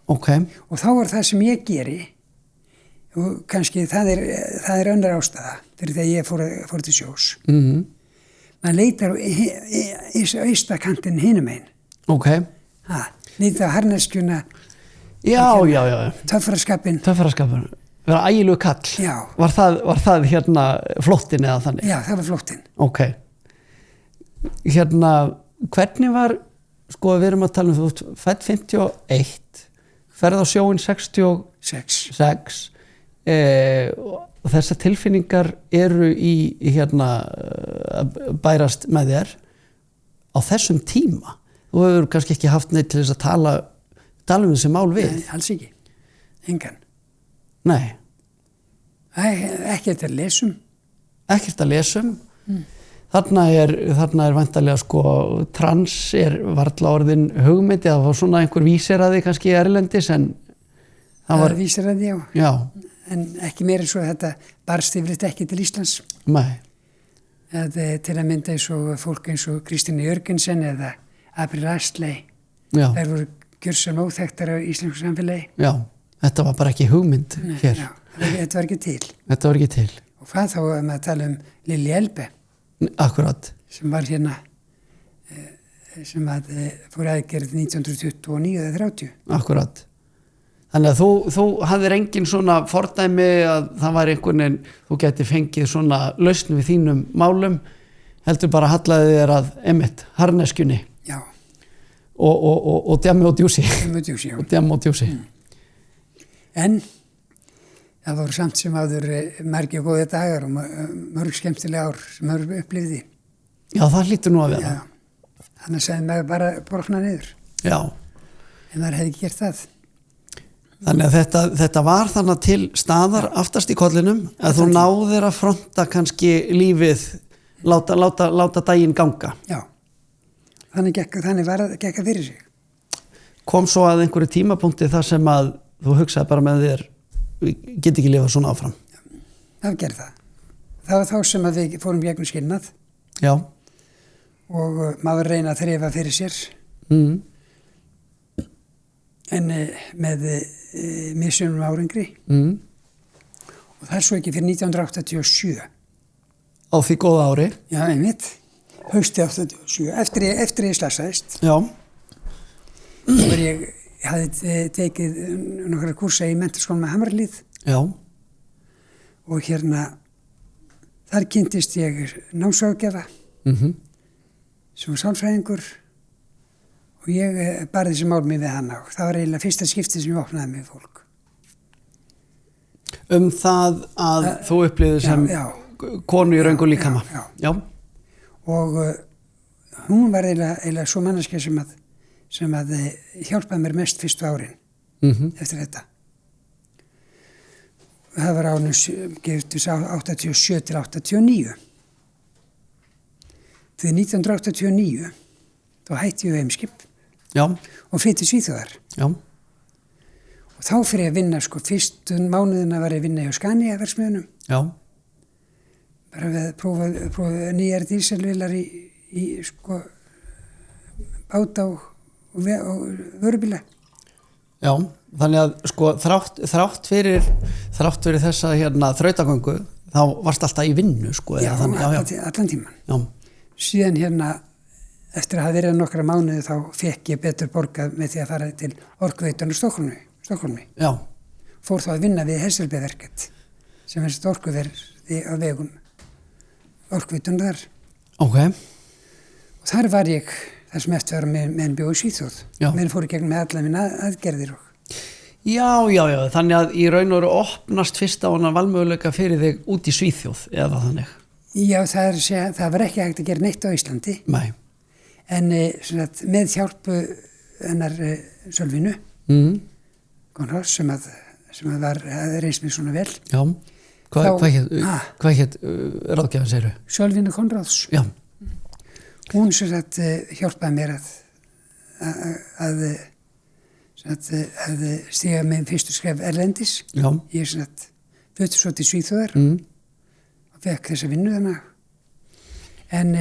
Ok. Og þá var það sem ég geri, og kannski það er önnur ástæða fyrir þegar ég fór til sjós. Maður leitar á eistakantinn hinum einn. Ok. Leitar á harneskjuna, Já. töffaraskapinn. Vera ægilegu kall. Já. Var það hérna flóttin eða þannig? Já, það var flóttin. Ok. Hvernig var, sko við erum að tala þú fædd 51, ferð á sjóin 66, og þessar tilfinningar eru í bærast með þér á þessum tíma. Þú hefur kannski ekki haft neitt til þess að tala um þessi mál við. Nei, alls ekki. Engan. Nei. Ekkert að lesum. Ekkert að lesum. Þarna er væntanlega sko trans varla orðin hugmyndi, það var svona einhver vísiraði kannski erlendis en það var vísiraði, já. En ekki meira svo þetta barst yfirleitt ekki til Íslands. Nei. Til að mynda eins og fólk eins og Kristín Jörgensen eða April Astley. Já. Þær voru gjörsamlega óþekktar á íslensku samfélagi. Já, þetta var bara ekki hugmynd hér. Já, þetta var ekki til. Þetta var ekki til. Og hvað þá að maður tala um Lilli Elbe. Akkurat. Sem var hérna, sem fór aðgerð 1929 eða 30. Akkurat. Þannig að þú hafðir engin svona fordæmi að það var einhvern veginn, þú geti fengið svona lausn við þínum málum, heldur bara hallaði þér að harneskjunni. Já. Og djammi og djúsi. Og djammi og djúsi. En það voru samt sem áður margir góði dagar og mörg skemmtilega ár sem maður upplifði. Já, það hlýtur nú að vera. Já. Annars hefði maður bara brotnað niður. Já. En maður hefði ekki gert það. Þannig að þetta var þannig til staðar aftast í kollinum að þú náðir að fronta kannski lífið, láta daginn ganga. Já. Þannig gekk að fyrir sig. Kom svo að einhverju tímapunkti þar sem að þú hugsaði bara með þér, get ekki lifað svona áfram. Það gerði það. Það var þá sem að við fórum gegnum skilnað. Já. Og maður reyna að þrefa fyrir sér. En með misjöfnum árangri. Og það er svo ekki fyrir 1987. Á því góða ári. Já, einmitt. Hausti 87. Eftir ég slasaðist. Já. Ég hafði tekið nokkra kursa í menntaskólanum með Hamrahlíð. Já. Og þar kynntist ég námsráðgjafa. Sem var sálfræðingur. Og ég barði þessi mál mig við hana og það var eiginlega fyrsta skiptið sem ég opnaði mig fólk. Það að þú upplifði sem konu í röngu líkama. Já. Og hún var eiginlega svo manneskja sem að hjálpaði mér mest fyrstu árin eftir þetta. Það var árinu 87 til 89. Þegar 1989 þá hætti ég Heimskip. Já. Og flytti Svíþjóðar. Já. Og þá fyrir ég að vinna, fyrstu mánuðina var ég að vinna hjá Scania-verksmiðjunum. Já. Bara við prófa nýjar díselvélar í báta og vörubíla. Já, þannig að þrátt fyrir þessa þrautagöngu, þá varst alltaf í vinnu, Já, allan tíman. Já. Síðan eftir að hafa verið nokkra mánuði þá fekk ég betur borgað með því að fara til Orkuveitunnar Stokkhólmi. Já. Fór þá að vinna við Hesselbeverket sem orkuverði á vegum Orkuveitunnar þar. Ok. Og þar var ég þar sem eftir var með bjó í Svíþjóð. Menn fóru gegnum með alla mína aðgerðir. Já. Þannig að í raun og veru opnast fyrst á hana valmöguleika fyrir þig út í Svíþjóð eða þannig. Já, það var ekki hægt að gera neitt á Íslandi. Nei. En með hjálpu hennar Sölvínu, Konráðs, sem var reynst mér svona vel. Já, hvað hét ráðgjafan segirðu? Sölvínu Konráðs. Já. Hún hjálpaði mér að stiga með fyrstu skref erlendis. Já. Ég flutti svo til Svíþjóðar og fekk þessa vinnu þannig. En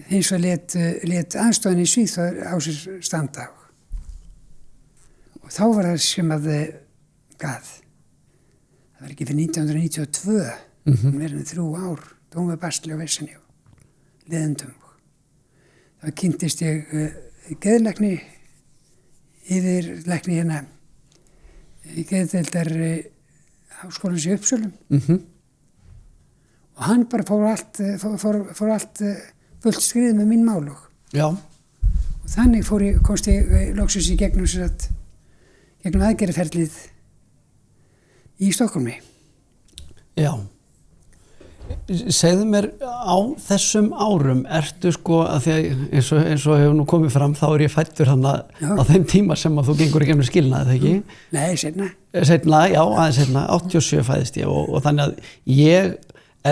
hins vegar lét aðstofan í Svíþjóðar á sér standa. Og þá var það sem að það var ekki fyrir 1992, hún verið 3 ár, dómabasli og vissinni og leðendum. Það kynntist ég geðlækni, yfirlækni hérna í geðdeildar háskólans í Uppsölum. Og hann bara fór allt fullt skrið með mín mál og þannig komst ég loksins í gegnum aðgerðarferlið í Stokkhólmi. Já. Segðu mér, á þessum árum ertu sko, að því að eins og hefur nú komið fram, þá ég fæddur hann á þeim tíma sem að þú gengur í gegnum skilnað, eða ekki? Nei, seinna. Seinna, já, aðeins seinna, 87 fæðist ég og þannig að ég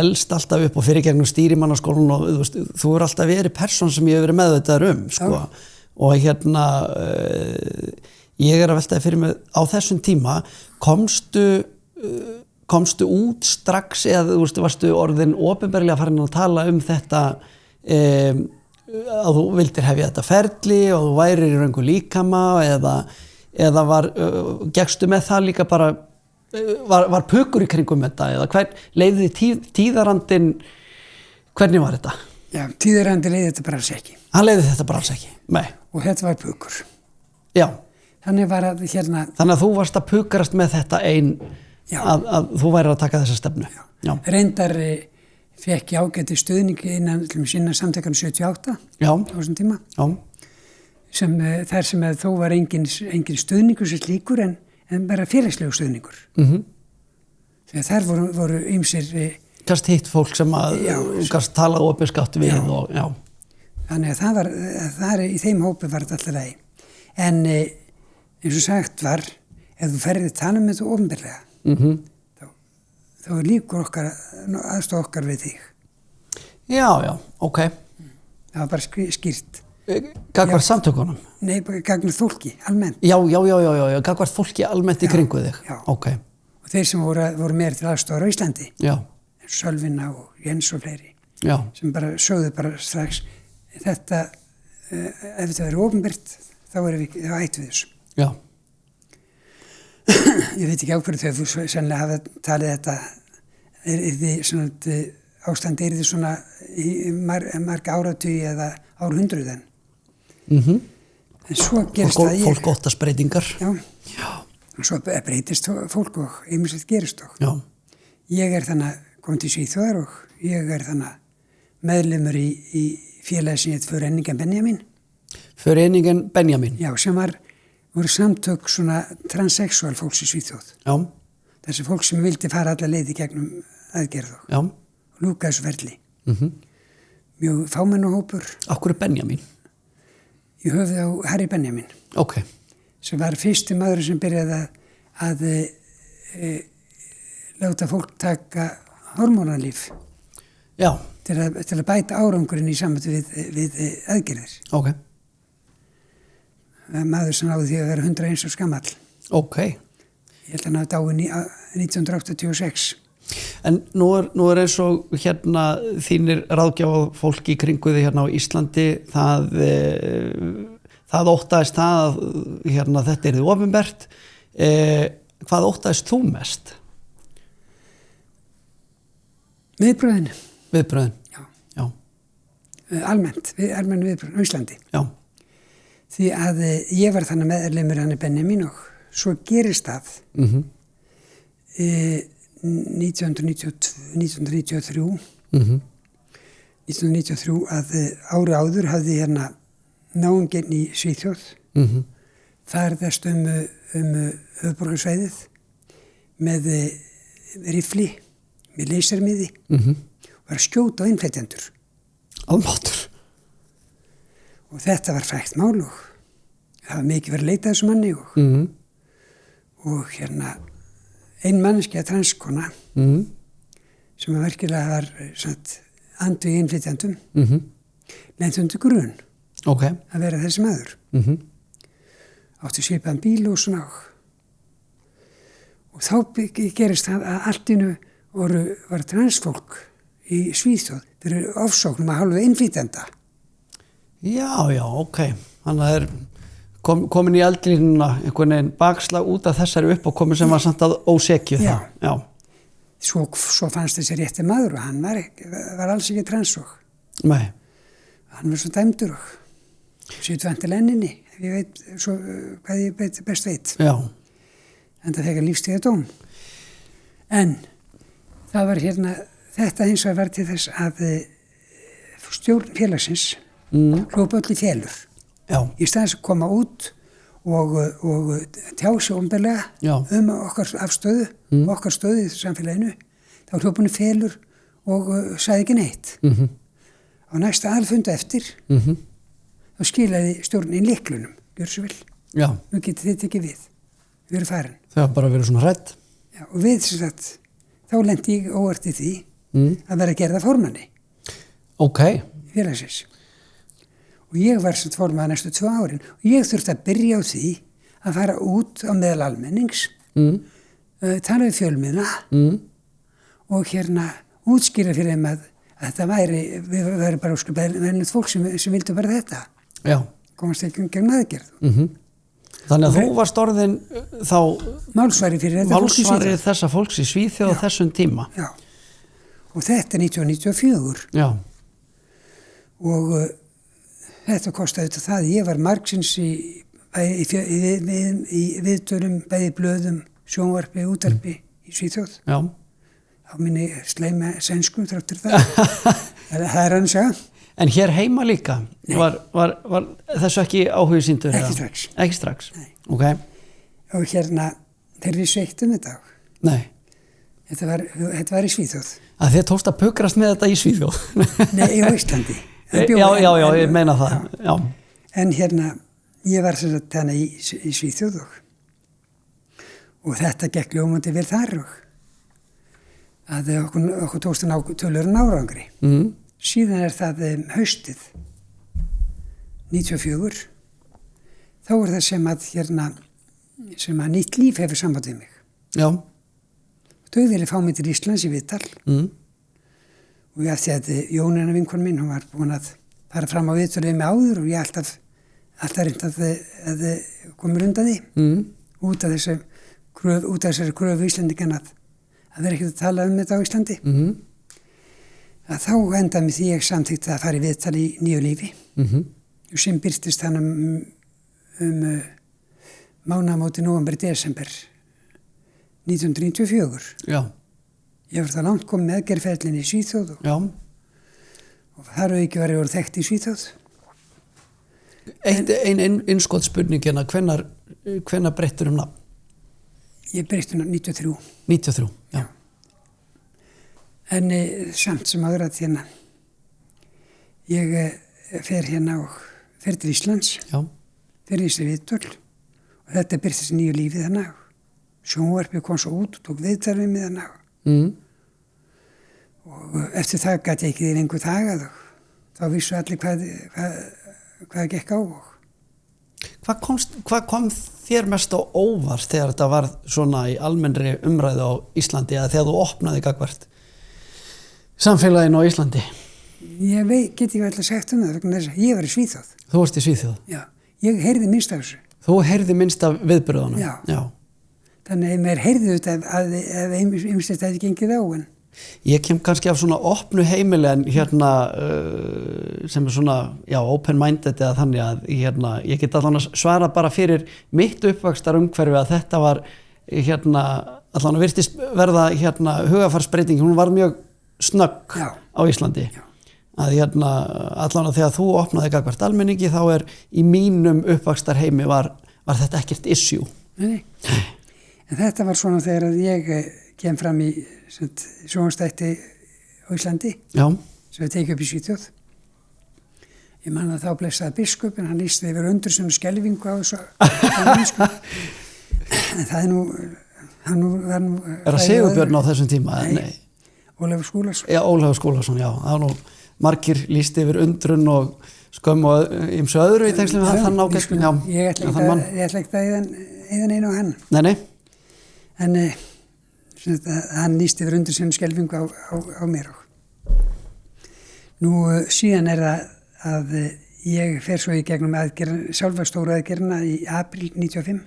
elst alltaf upp og fyrir gegnum stýrimannaskólann og þú er alltaf verið persón sem ég hef verið meðvitaður sko. Og hérna ég er að veltaði fyrir mig á þessum tíma komstu út strax eða varstu orðin opinberlega farin að tala þetta að þú vildir hefja þetta ferli og þú værir í röngu líkama eða gekkstu með það líka bara var pukur í kringum þetta eða leiði tíðarandinn hvernig var þetta? Já, tíðarandinn leiði þetta bara alls ekki. Hann leiði þetta bara alls ekki? Nei. Og þetta var pukur. Já. Þannig að þú varst að pukarast með þetta að þú værir að taka þessa stefnu. Já. Reyndar fékk ég ágæti stuðning innan samtökunum 78 á þessum tíma. Já. Þar sem þó var engin stuðningur sem slíkur en bara félagslegu stuðningur. Þegar þar voru ýmsir gast hitt fólk sem gast talað opinskátt við og Þannig að það í þeim hópi var þetta alltaf lagi. En eins og sagt var, ef þú ferðir tala með þetta opinberlega, þá líkur aðstoð okkar við þig. Já, ok. Það var bara skýrt. Gagnvart samtökunum? Nei, bara gagnvart fólki, almennt. Já, gagnvart fólki almennt í kringu þig. Já. Ok. Og þeir sem voru meir til aðstofar á Íslandi. Já. Sölvina og Jens og fleiri. Já. Sem bara sögðu bara strax, þetta, ef þetta verður opinbert, þá ættum við þessu. Já. Ég veit ekki á hverju þegar þú sennilega hafa talið þetta, ástandi er þið svona í marga áratugi eða árhundruðin. En svo gerist það fólk óttast breytingar. Já. Og svo breytist fólk og ýmislegt gerist og. Já. Ég er þannig komið til Svíþjóðar og ég er þannig meðlimur í félagi sem heit Föreningen Benjamin. Föreningen Benjamin? Já, sem voru samtök svona transsexual fólks í Svíþjóð. Já. Þessi fólk sem vildi fara alla leið í gegnum aðgerð og. Já. Lúka þessu ferli. Mjög fámennahópur. Af hverju Benjamin? Ég höfði á Harry Benjamin. Ok. Sem var fyrsti maður sem byrjaði að láta fólk taka hormónalíf. Já. Til að bæta árangurinn í sambandi við aðgerðir. Ok. Maður sem náði því að vera 101 árs gamall. Ok. Ég held að hann hafi dáið 1986. En nú er eins og hérna þínir ráðgjafa fólki í kringu því hérna á Íslandi það óttaðist það að hérna þetta yrði opinbert. Hvað óttaðist þú mest? Viðbröðin. Já. Almennt viðbröðin á Íslandi. Já. Því að ég var þannig meðlimur hann Benjamin og svo gerist það 1993 að ári áður hafði hérna náunginn í Svíþjóð ferðast höfuðborgarsvæðið með rifli, með leysermiði og var að skjóta á innflytjendur. Almáttur. Og þetta var frægt mál og það var mikið verið að leita þessu manni og hérna ein manneskja transkona sem virkilega var andvíg innflytjendum lenti undir grun að vera þessi maður. Átti svipaðan bíl og svona og þá gerist það að allt innu var transfólk í Svíþjóð fyrir ofsóknum að hálfu innflytjenda. Já, ok. Þannig að það er komin í eldlínuna einhvern veginn bakslag út af þessari uppákomu sem var samt að ósekju það. Já. svo fannst þessi rétti maður og hann var alls ekki transog. Nei. Hann var svo dæmdur og sýttu vantil enninni, ég veit svo hvað ég best veit. Já. En það fekk að lífstíðadóm. En það var þetta hins vegar var til þess að stjórn félagsins hljópa öll í félur. Já. Í staðins að koma út og tjá sig ómberlega okkar afstöðu og okkar stöðu í samfélaginu, þá hljópa hann í félur og sagði ekki neitt. Á næsta aðalfundu eftir þá skilaði stjórnin lyklunum, gjör svo vel. Já. Nú getið þið tekið við erum farin. Það var bara verið svona hrædd. Já, og við sem sagt, þá lendi ég óvart í því að vera að gera það formanni. Ok. Félagsins. Og ég var sem formaður næstu 2 árin og ég þurfti að byrja á því að fara út á meðal almennings, tala við fjölmiðla og útskýra fyrir þeim að þetta við væri bara venjulegt fólk sem vildi bara þetta. Já. Komast ekki gegn aðgerð. Þannig að þú varst orðin þá málsvari fyrir þetta fólk í Svíþjóð. Málsvari þessa fólks í Svíþjóð á þessum tíma. Já. Og þetta er 1994. Já. Og þetta kostaði þetta það. Ég var margsins í viðtölum, bæði blöðum, sjónvarpi, útvarpi í Svíþjóð. Já. Á minni sleima sænsku þráttur það. Það er hann að segja. En hér heima líka, var þessu ekki áhugi sýndur? Ekki strax. Ekki strax? Nei. Ok. Og þegar við sveittum þetta á. Nei. Þetta var í Svíþjóð. Að þið tókst að pukrast með þetta í Svíþjóð? Nei, í Íslandi. Já, ég meina það. Já. En ég var sem sagt þannig í Svíþjóð og þetta gekk ljómandi vel þar og að okkur tókst að ná tölurinn árangri. Síðan er það haustið 94. Þá er það sem að nýtt líf hefur samband við mig. Já. Þau vilja fá mig til Íslands í viðtal. Og ég eftir að Jónína vinkona mín, hún var búin að fara fram á viðtalið með áður og ég alltaf reynt að koma undan því. Út af þessari kröfu Íslandingan að vera ekkert að tala um þetta á Íslandi. Að þá endaði með því ég samþykti að fara í viðtal í Nýju lífi og sem birtist hann mánaðamóti nóvember-desember 1994. Já. Ég var það langt komið með aðgerðferðlinni í Svíþjóð og þar auðvitað var ég orðið þekkt í Svíþjóð. Ein innskotspurningina, hvenær breyttir nafn? Ég breytti 93. 93, já. En samt sem áður að ég fer og fer til Íslands, fer í þessi viðtöl og þetta byrtist Nýju lífið og sjónvarpið kom svo út og tók viðtal við mig og eftir það gat ég ekki því lengur þagað og þá vissu allir hvað gekk á. Hvað kom þér mest á óvart þegar þetta var svona í almennri umræðu á Íslandi eða þegar þú opnaði gagnvart samfélaginu á Íslandi? Ég get ekki alltaf sagt það vegna þess að ég var í Svíþjóð. Þú varst í Svíþjóð? Já, ég heyrði minnst af þessu. Þú heyrði minnst af viðburðunum? Já. Þannig að mér heyrði þetta ef ýmislegt hefði gengið á en. Ég kem kannski af svona opnu heimili en sem er svona, open-minded eða þannig að ég get allan að svara bara fyrir mitt uppvaxtar umhverfi að þetta var allan að virtist verða hugafarsbreyting, hún var mjög snögg á Íslandi. Já. Að allan að þegar þú opnaði gagnvart almenningi þá er í mínum uppvaxtar heimi var þetta ekkert issue. Nei. En þetta var svona þegar að ég kem fram í sjónvarpsþætti á Íslandi. Já. Sem við tekið upp í Svíþjóð. Ég man að þá blessaði biskupinn, hann lýsti yfir undursunum skelfingu á þessu. En það var nú... Er það Sigurbjörn á þessum tíma? Nei. Ólafur Skúlason. Já, Ólafur Skúlason, já. Það var nú margir lýsti yfir undrun og skömm og ýmsu öðru í tengslum við þann ágætt. Ég ætla ekki að eyða neina á henn. Nei. En hann lýsti yfir undursunum skelfingu á mér. Nú síðan er það að ég fer svo í gegnum sjálfa stóru aðgerðina í apríl 95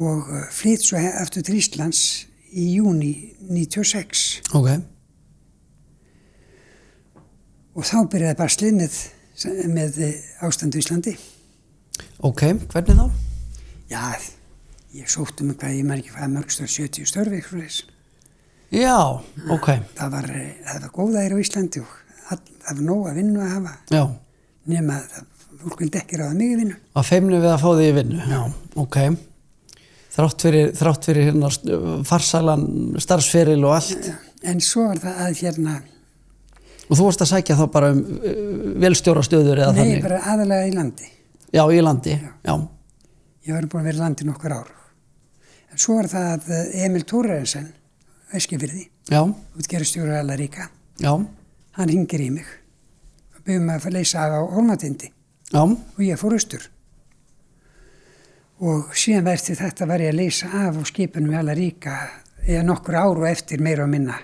og flytt svo aftur til Íslands í júni 96 Ok. og þá byrjaði baslið með ástandu Íslandi. Ok, hvernig þá? Já, ég sótti mig hvað, ég maður ekki hvað mörg störf, 70 störf eitthvað þess. Já, ok. Það var góðæri á Íslandi og það var nóg að vinna að hafa. Já. Nema fólk vildi ekki ráða mig í vinnu. Að feimni við að fá þig í vinnu? Já, ok. Þrátt fyrir hérna farsælan starfsferil og allt. En svo var það að hérna... Og þú varst að sækja þá bara velstjórastöður eða þannig? Nei, bara aðalega í landi. Já, í landi, já. Ég var búin að vera í landi nokkur ár. En svo var það að Emil Thorarinsson, Eskifirði, útgerðarstjóri Allaríka, hann hringir í mig og byrjum að leysa af á Hólmatindi. Já. Og ég fór austur. Og síðan verði þetta var ég að leysa af á skipunum í Allaríka eða nokkur ár og eftir meira og minna.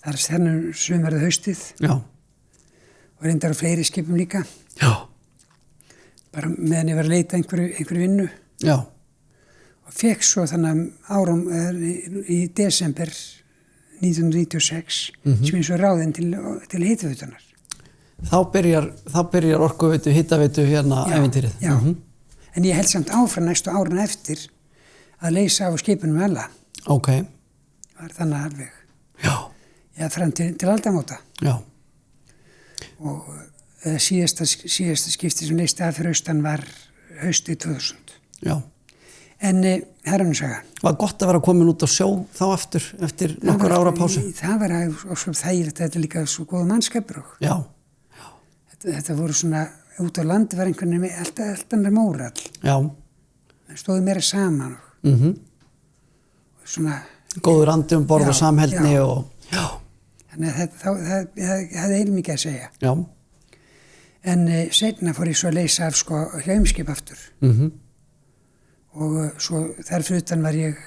Það þennum sumarið haustið. Já. Og reyndar á fleiri skipum líka. Já. Bara meðan ég var að leita einhverju vinnu. Já. Og fekk svo þannig árum í desember 1996 sem ég svo ráðinn til hitaveitunnar. Þá byrjar orkuveitu, hitaveitu hérna ævintýrið. Já. En ég held samt áfram næstu árun eftir að leysa á skipunum alla. Ok. Var þannig alveg. Já. Já, fram til aldamóta. Já. Og síðasta skipti sem leysti af fyrir austan var haustið 2000. Já. En herransaga. Var gott að vera komin út á sjó þá aftur eftir nokkur ára pásu? Það var svo þægilegt, þetta er líka svo góða mannskapur. Já. Þetta voru svona, út á landi var einhvern veginn allt annar mórall. Já. Það stóði meira saman. Og svona... Góður andi borð og samheldni og... Já. Þannig að það hefði heilmikið að segja. Já. En seinna fór ég svo að leysa af hlaumskip aftur. Og svo þar fyrir utan var ég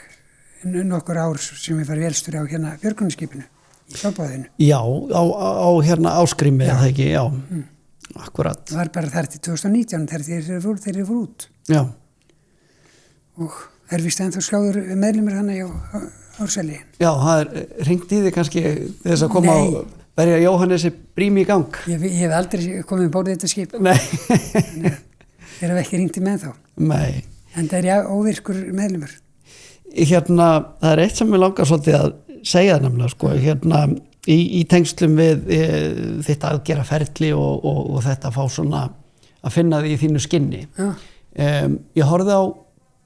nokkur ár sem ég var vélstjóri á hérna björgunarskipinu í Hjálpáðinu. Já, á hérna Ásgrími eða ekki, já. Akkurat. Það var bara þar til 2019 þegar þeir eru út. Já. Og vist ennþá skráður meðlumur hana á Árseli. Já, það hringt í þig kannski þess að koma og verja Jóhannesi brími í gang. Ég hef aldrei komið bórið þetta skip. Nei. Þeir hafa ekki hringt í með þá. Nei. En það óvirkur meðlumur. Hérna, það eitt sem ég langar svolítið að segja nefnilega, hérna, í tengslum við þetta að gera ferli og þetta að fá svona að finna því í þínu skinni. Ég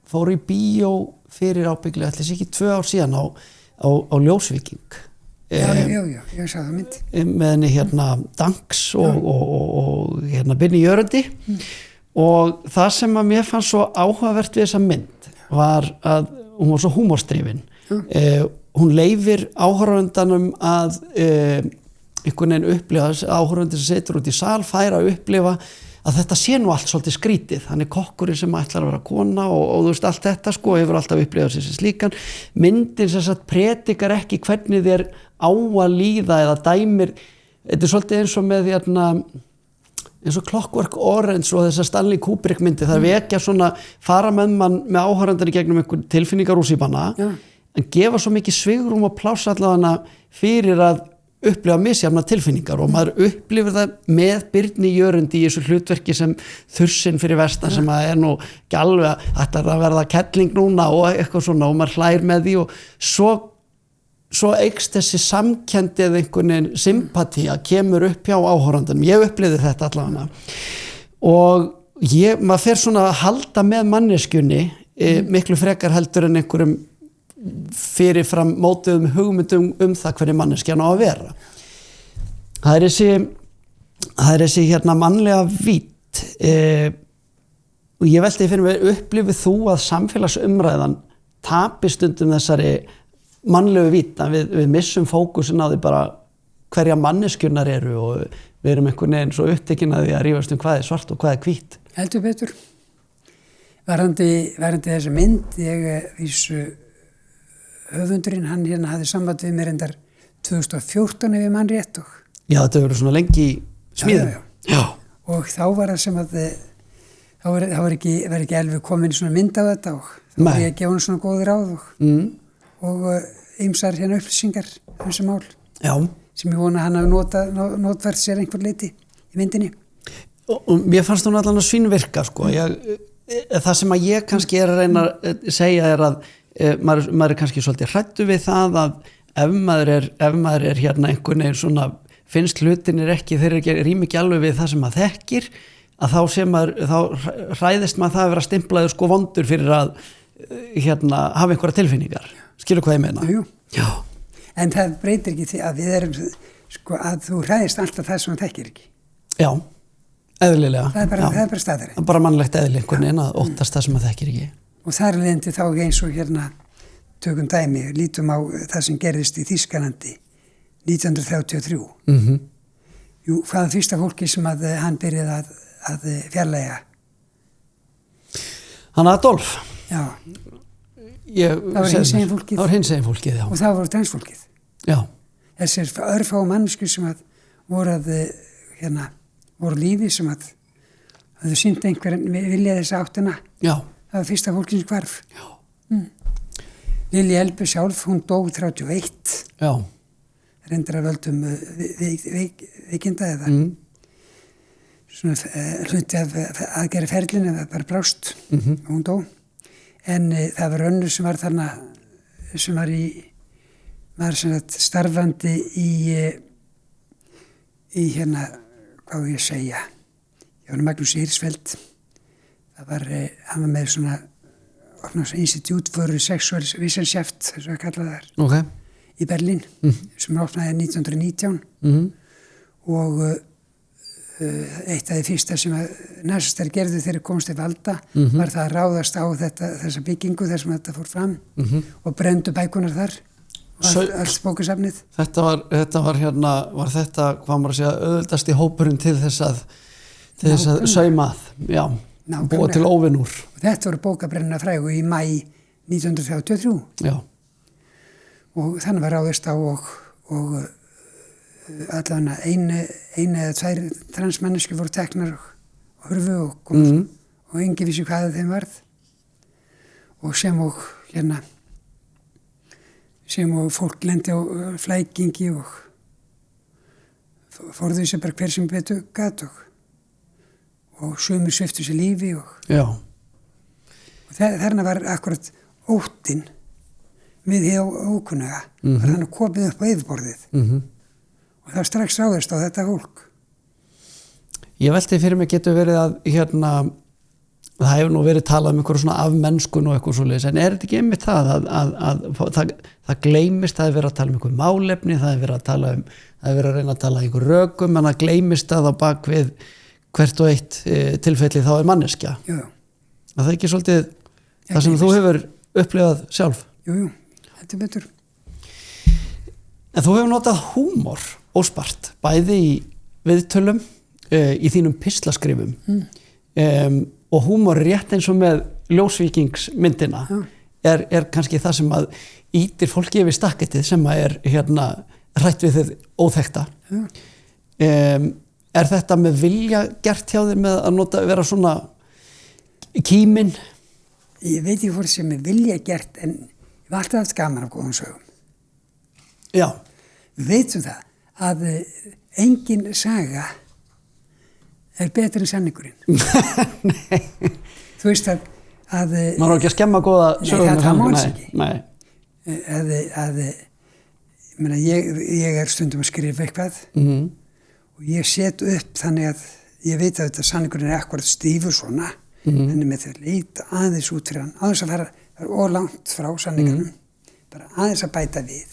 fór í bíó fyrir ábygglega, ætli sé ekki 2 ár síðan á Ljósvíking. Já, ég sá það mynd. Með henni hérna Danks og hérna Binni Jörundi. Og það sem að mér fannst svo áhugavert við þessa mynd var að hún var svo húmorstrifin. Hún leyfir áhorfandanum að einhvern veginn upplifa, áhorfandi sem situr út í sal fær að upplifa að þetta sé nú allt svolítið skrítið. Hann er kokkurinn sem ætlar að vera kona og þú veist allt þetta hefur alltaf upplifað sér sem slíkan. Myndin sem sagt predikar ekki hvernig þér á að líða eða dæmir. Þetta er svolítið eins og með eins og Clockwork Orange og þessar Stanley Kubrick myndi. Það vekja svona fara með mann með áhorfandan í gegnum einhvern tilfinningarúsíbana en gefa svo mikið svigrúm og pláss allavega fyrir að upplifa misjafna tilfinningar og maður upplifir það með Birni Jörundi í þessu hlutverki sem þursinn fyrir vestan sem að nú ekki alveg ætlar að verða kettling núna og eitthvað svona og maður hlær með því og svo eykst þessi samkenndi eða einhvern veginn sympatía kemur upp hjá áhorfandanum. Ég upplifði þetta allavega og maður fer svona að halda með manneskjunni miklu frekar heldur en einhverjum fyrirfram mótuðum hugmyndum það hvernig manneskjan á að vera. Það er þessi hérna mannlega vídd og ég velti fyrir mig upplifið þú að samfélagsumræðan tapi stundum þessari mannlegu vídd að við missum fókusin á því bara hverja manneskjurnar eru og við erum einhvern veginn svo upptekin að því að rífast hvað er svart og hvað er hvítt. Heldur betur. Varandi þessa mynd ég vísu höfundurinn, hann hérna hafði samband við mér endar 2014 ef ég mann rétt og... Já, þetta verður svona lengi í smíðum. Já. Og þá var það sem að þá var ekki alveg komin svona mynd á þetta og þá var ég að gefa hann svona góð ráð og og ýmsar hérna upplýsingar þessu mál Já. sem ég vona að hann hafi notfært sér einhver leyti í myndinni. Og mér fannst hún allan að svínvirka sko. Það sem að ég kannski er að reyna að segja er að maður er kannski svolítið hræddur við það að ef maður er hérna einhvern veginn svona finnst hlutinir ekki, þeir rými ekki alveg við það sem maður þekkir, að þá hræðist maður það að vera stimplaður sko vondur fyrir að hérna hafa einhverja tilfinningar. Skilur hvað ég meina? Jú. Já. En það breytir ekki því að við erum sko að þú hræðist alltaf það sem þú þekkir ekki. Já, eðlilega. Það er bara staðurinn. Það er bara mannlegt eðli einhvern veginn að óttast það sem maður þekkir ekki. Og þar leðandi þá eins og hérna tökum dæmi, lítum á það sem gerðist í Þýskalandi 1933. Jú, hvað er fyrsta fólki sem að hann byrjaði að fjarlægja? Hann Adolf. Já. Það var hinsegin fólkið. Það var hinsegin fólkið, já. Og það var transfólkið. Já. Þessir örfá mannsku sem að voru lífi sem að hafðu sýnt einhverjum vilja þessa áttina. Já. Það var fyrsta fólkið sem hvarf. Já. Lilli Elbe sjálf, hún dó 31. Já. Reyndar að völdum veikinda eða svona hluti af aðgerri ferlinu eða bara brást og hún dó. En það var önnur sem var þarna, sem var starfandi í hérna, hvað ég segja, Magnús Írisfeld. Það var, hann var með svona Institut for Sexual Wissenschaft, þess að kalla það okay. Í Berlín, sem opnaði 1919 og eitt af því fyrsta sem nasistar gerðu þegar komst til valda var það að ráðast á þessa byggingu þar sem þetta fór fram og brenndu bækunar þar og alls bókasafnið. Þetta var hérna, var þetta, hvað maður að segja, auðvöldasti hópurinn til þess að sauma að, já, búa til óvinn úr. Og þetta voru bókabrennina frægu í mæ 1933. Já. Og þannig var ráðist á og allavega einu eða tvær transmannesku voru teknar og hurfu og komast og engi vissi hvað þeim varð og sem og fólk lendi á flækingi og forðuði sér bara hver sem betur gat og sumir sviptu sér lífi og þarna var akkurat óttinn við hér ókunnuga var hann að komið upp á yfirborðið og það strax ráðist á þetta fólk. Ég velti fyrir mig getur verið að hérna, það hefur nú verið talað einhverju svona afmennskun og eitthvað svoleiðis, en er þetta ekki einmitt að það gleymist, það er verið að tala einhverju málefni, það er verið að reyna að tala einhverju rökum, en það gleymist að á bak við hvert og eitt tilfelli þá er manneskja. Jú. Það er ekki svolítið það sem þú hefur upplifað sjálf? Jú, þetta er betur. En þú hefur notað húmor óspart, bæði í viðtölum, í þínum pislaskrifum og húmor rétt eins og með ljósvíkingsmyndina er kannski það sem að ýtir fólki yfir stakkettið sem að er hérna hrætt við þið óþekkta. Er þetta með vilja gert hjá þér með að vera svona kíminn? Ég veit ekki hvort sem er vilja gert en ég var alltaf haft gaman af góðum sögum. Já. Við veitum það að engin saga er betur en sannleikurinn. Nei. Þú veist að maður á ekki að skemma góða sögum. Nei, það má alls ekki. Nei. Ég er stundum að skrifa eitthvað og ég set upp þannig að ég veit að þetta sannleikurinn er akkurat stífur svona en með því að leita aðeins út fyrir hann aðeins að fara ólangt frá sannleikunum bara aðeins að bæta við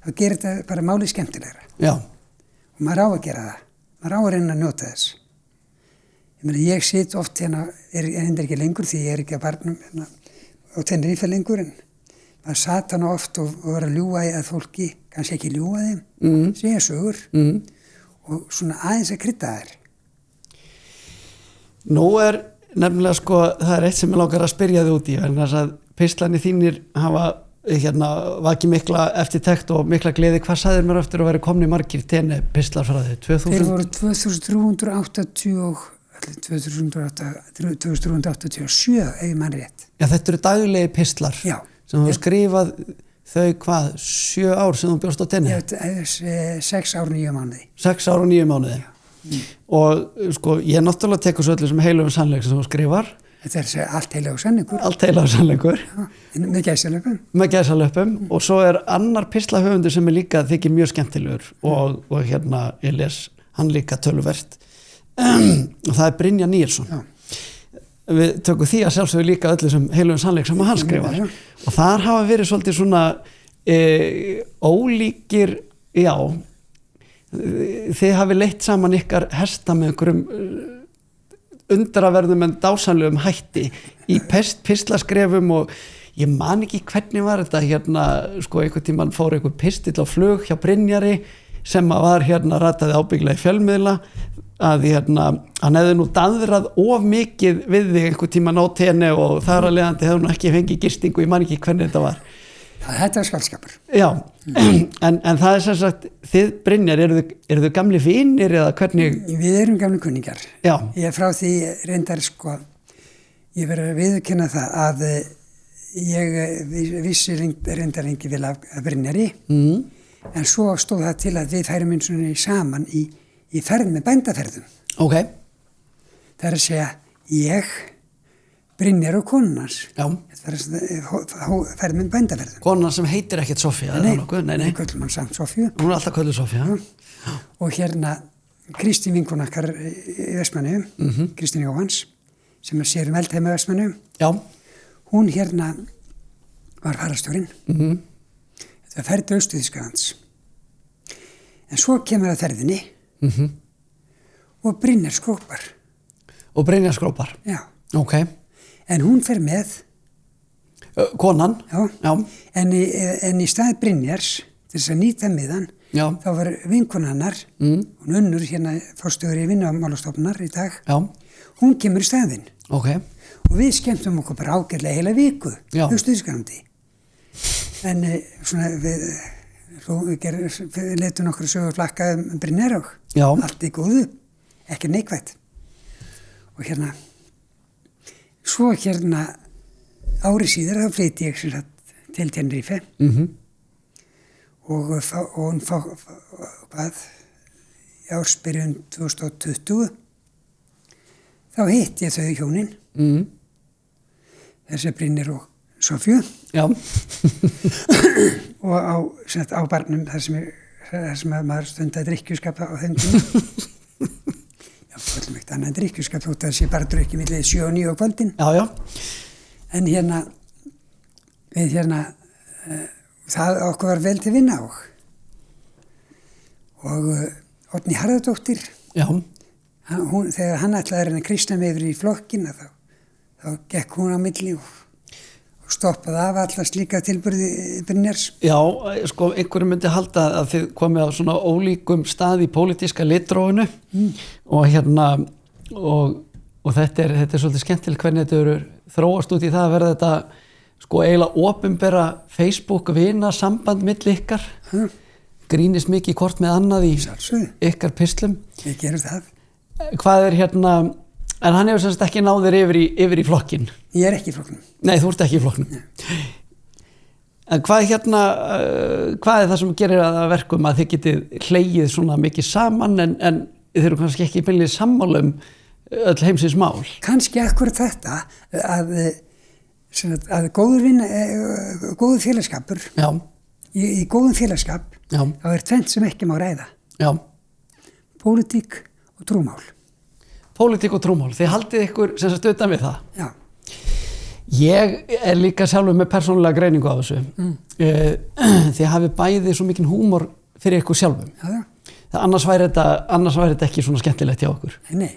þá gerir þetta bara málið skemmtilegra. Já. Og maður á að gera það. Maður á að reyna að njóta þess. Ég sit oft hérna, er ekki lengur því ég er ekki að barnum hérna, og Tenerife lengur en maður sat hana oft og var að ljúga að fólki, kannski ekki ljúga þeim, segja sögur og svona aðeins að krydda þær. Nú er nefnilega sko, það er eitt sem ég langar að spyrja þig út í, en þess að pislarnir þínir hafa hérna vakið mikla eftirtekt og mikla gleði. Hvað sagðir mér eftir að vera komni margir tenni pislar frá þig? 2000? Þeir voru 2387 ef ég mann rétt. Já, þetta eru daglegi pislar sem þú skrifað þau hvað, 7 ár sem þú bjóst á tenni? 6 ár 9 mánuði. 6 ár og 9 mánuði. Og sko, ég náttúrulega tekur svo öllu sem heilöfum sannleik sem þú skrifar. Þetta allt heilagur sannleikur. Allt heilagur sannleikur. Já, með gæsalöpum. Með gæsalöpum og svo annar pislahöfundur sem líka þykir mjög skemmtilegur og hérna ég les hann líka töluvert. Og það Brynja Níelsson. Já. Við tökum því að sjálfsögðu líka öllu sem heilöfum sannleik sem hann skrifar. Og þar hafa verið svolítið svona ólíkir, já, þið hafi leitt saman ykkar hesta með einhverjum undraverðum en dásamlegum hætti í pislaskrefum og ég man ekki hvernig var þetta hérna, sko einhvern tímann fór einhver pistill á flug hjá Brynjari sem var hérna rataði ábyggilega í fjölmiðla að hérna, hann hefði nú daðrað of mikið við þig einhvern tímann á tenni og þar að leiðandi hefði nú ekki fengið gistingu, ég man ekki hvernig þetta var. Þetta er skaldskapur. Já, en það sem sagt, þið Brynjar, eru þið gamli vinir eða hvernig? Við erum gamli kunningjar. Já. Ég er frá því reyndar sko, ég verður að viðurkenna það að ég vissi reyndar engi vel af Brynjari, en svo stóð það til að við færum eins og saman í ferð með bændaferðum. Ok. Það er að segja, ég, Brynjar og konunars. Já. Ferð með bændaferðum. Konan sem heitir ekkert Sofía? Nei, við köllum hann samt Sofíu. Hún er alltaf kölluð Sofía. Og hérna Kristín vinkona okkar í Vestmannaeyjum, Kristín Jóhanns, sem sér eldheima í Vestmannaeyjum. Já. Hún hérna var fararstjórinn. Þetta var ferð til Austur-Þýskalands. En svo kemur að ferðinni og Brynjar skrópar. Og Brynjar skrópar? Já. Ok. En hún fer með konan? Já. En í stað Brynjars, til þess að nýta miðan, þá var vinkona hennar, hún Unnur hérna forstjóri Vinnumálastofnunar í dag, hún kemur í staðinn. Ok. Og við skemmtum okkur bara ágætlega heila viku, Austur-Þýskalandi. En svona við letum okkur sögur flakka Brynjar og allt í góðu, ekki neikvætt. Og hérna, svo hérna ári síðar þá flytti ég til Tenerife og hún í ársbyrjun 2020 þá hitti ég þau hjónin þessi Brynjar og Sofíu og á barnum þar sem maður stundaði drykkjuskap á þeim tíma. Já, öllum ekkert annað drykkjuskap þótt að það sé bara drukki milli 7 og 9 á kvöldin. Já. En hérna, við það okkur var vel til vinna og Oddný Harðardóttir, þegar hann ætlaði að reyna að kristna mig yfir í flokkina þá gekk hún á milli og stoppaði af alla slíka tilburði Brynjars. Já, sko, einhverjum myndi halda að þið komið á svona ólíkum stað í pólitíska litrófinu og hérna, og þetta er svolítið skemmtilegt hvernig þetta eru þróast út í það að verða þetta, sko, eiginlega opinbera Facebook-vina samband milli ykkar, grínist mikið hvort með annað í ykkar pislum. Við gerum það. Hvað er hérna, en hann hefur semst ekki náðir yfir í flokkin? Ég er ekki í flokknum. Nei, þú ert ekki í flokknum. En hvað er það sem gerir að verkum að þið getið hlegið svona mikið saman en þið eru kannski ekki beinlega sammála öll heimsins mál? Kannski akkurat þetta að góður félagskapur, í góðum félagskap, þá er tvennt sem ekki má ræða. Pólitík og trúmál. Pólitík og trúmál, þið haldið ykkur sem sagt utan við það? Já. Ég er líka sjálfur með persónulega greiningu á þessu. Þið hafið bæði svo mikinn húmor fyrir ykkur sjálfum. Annars væri þetta ekki svona skemmtilegt hjá okkur. Nei.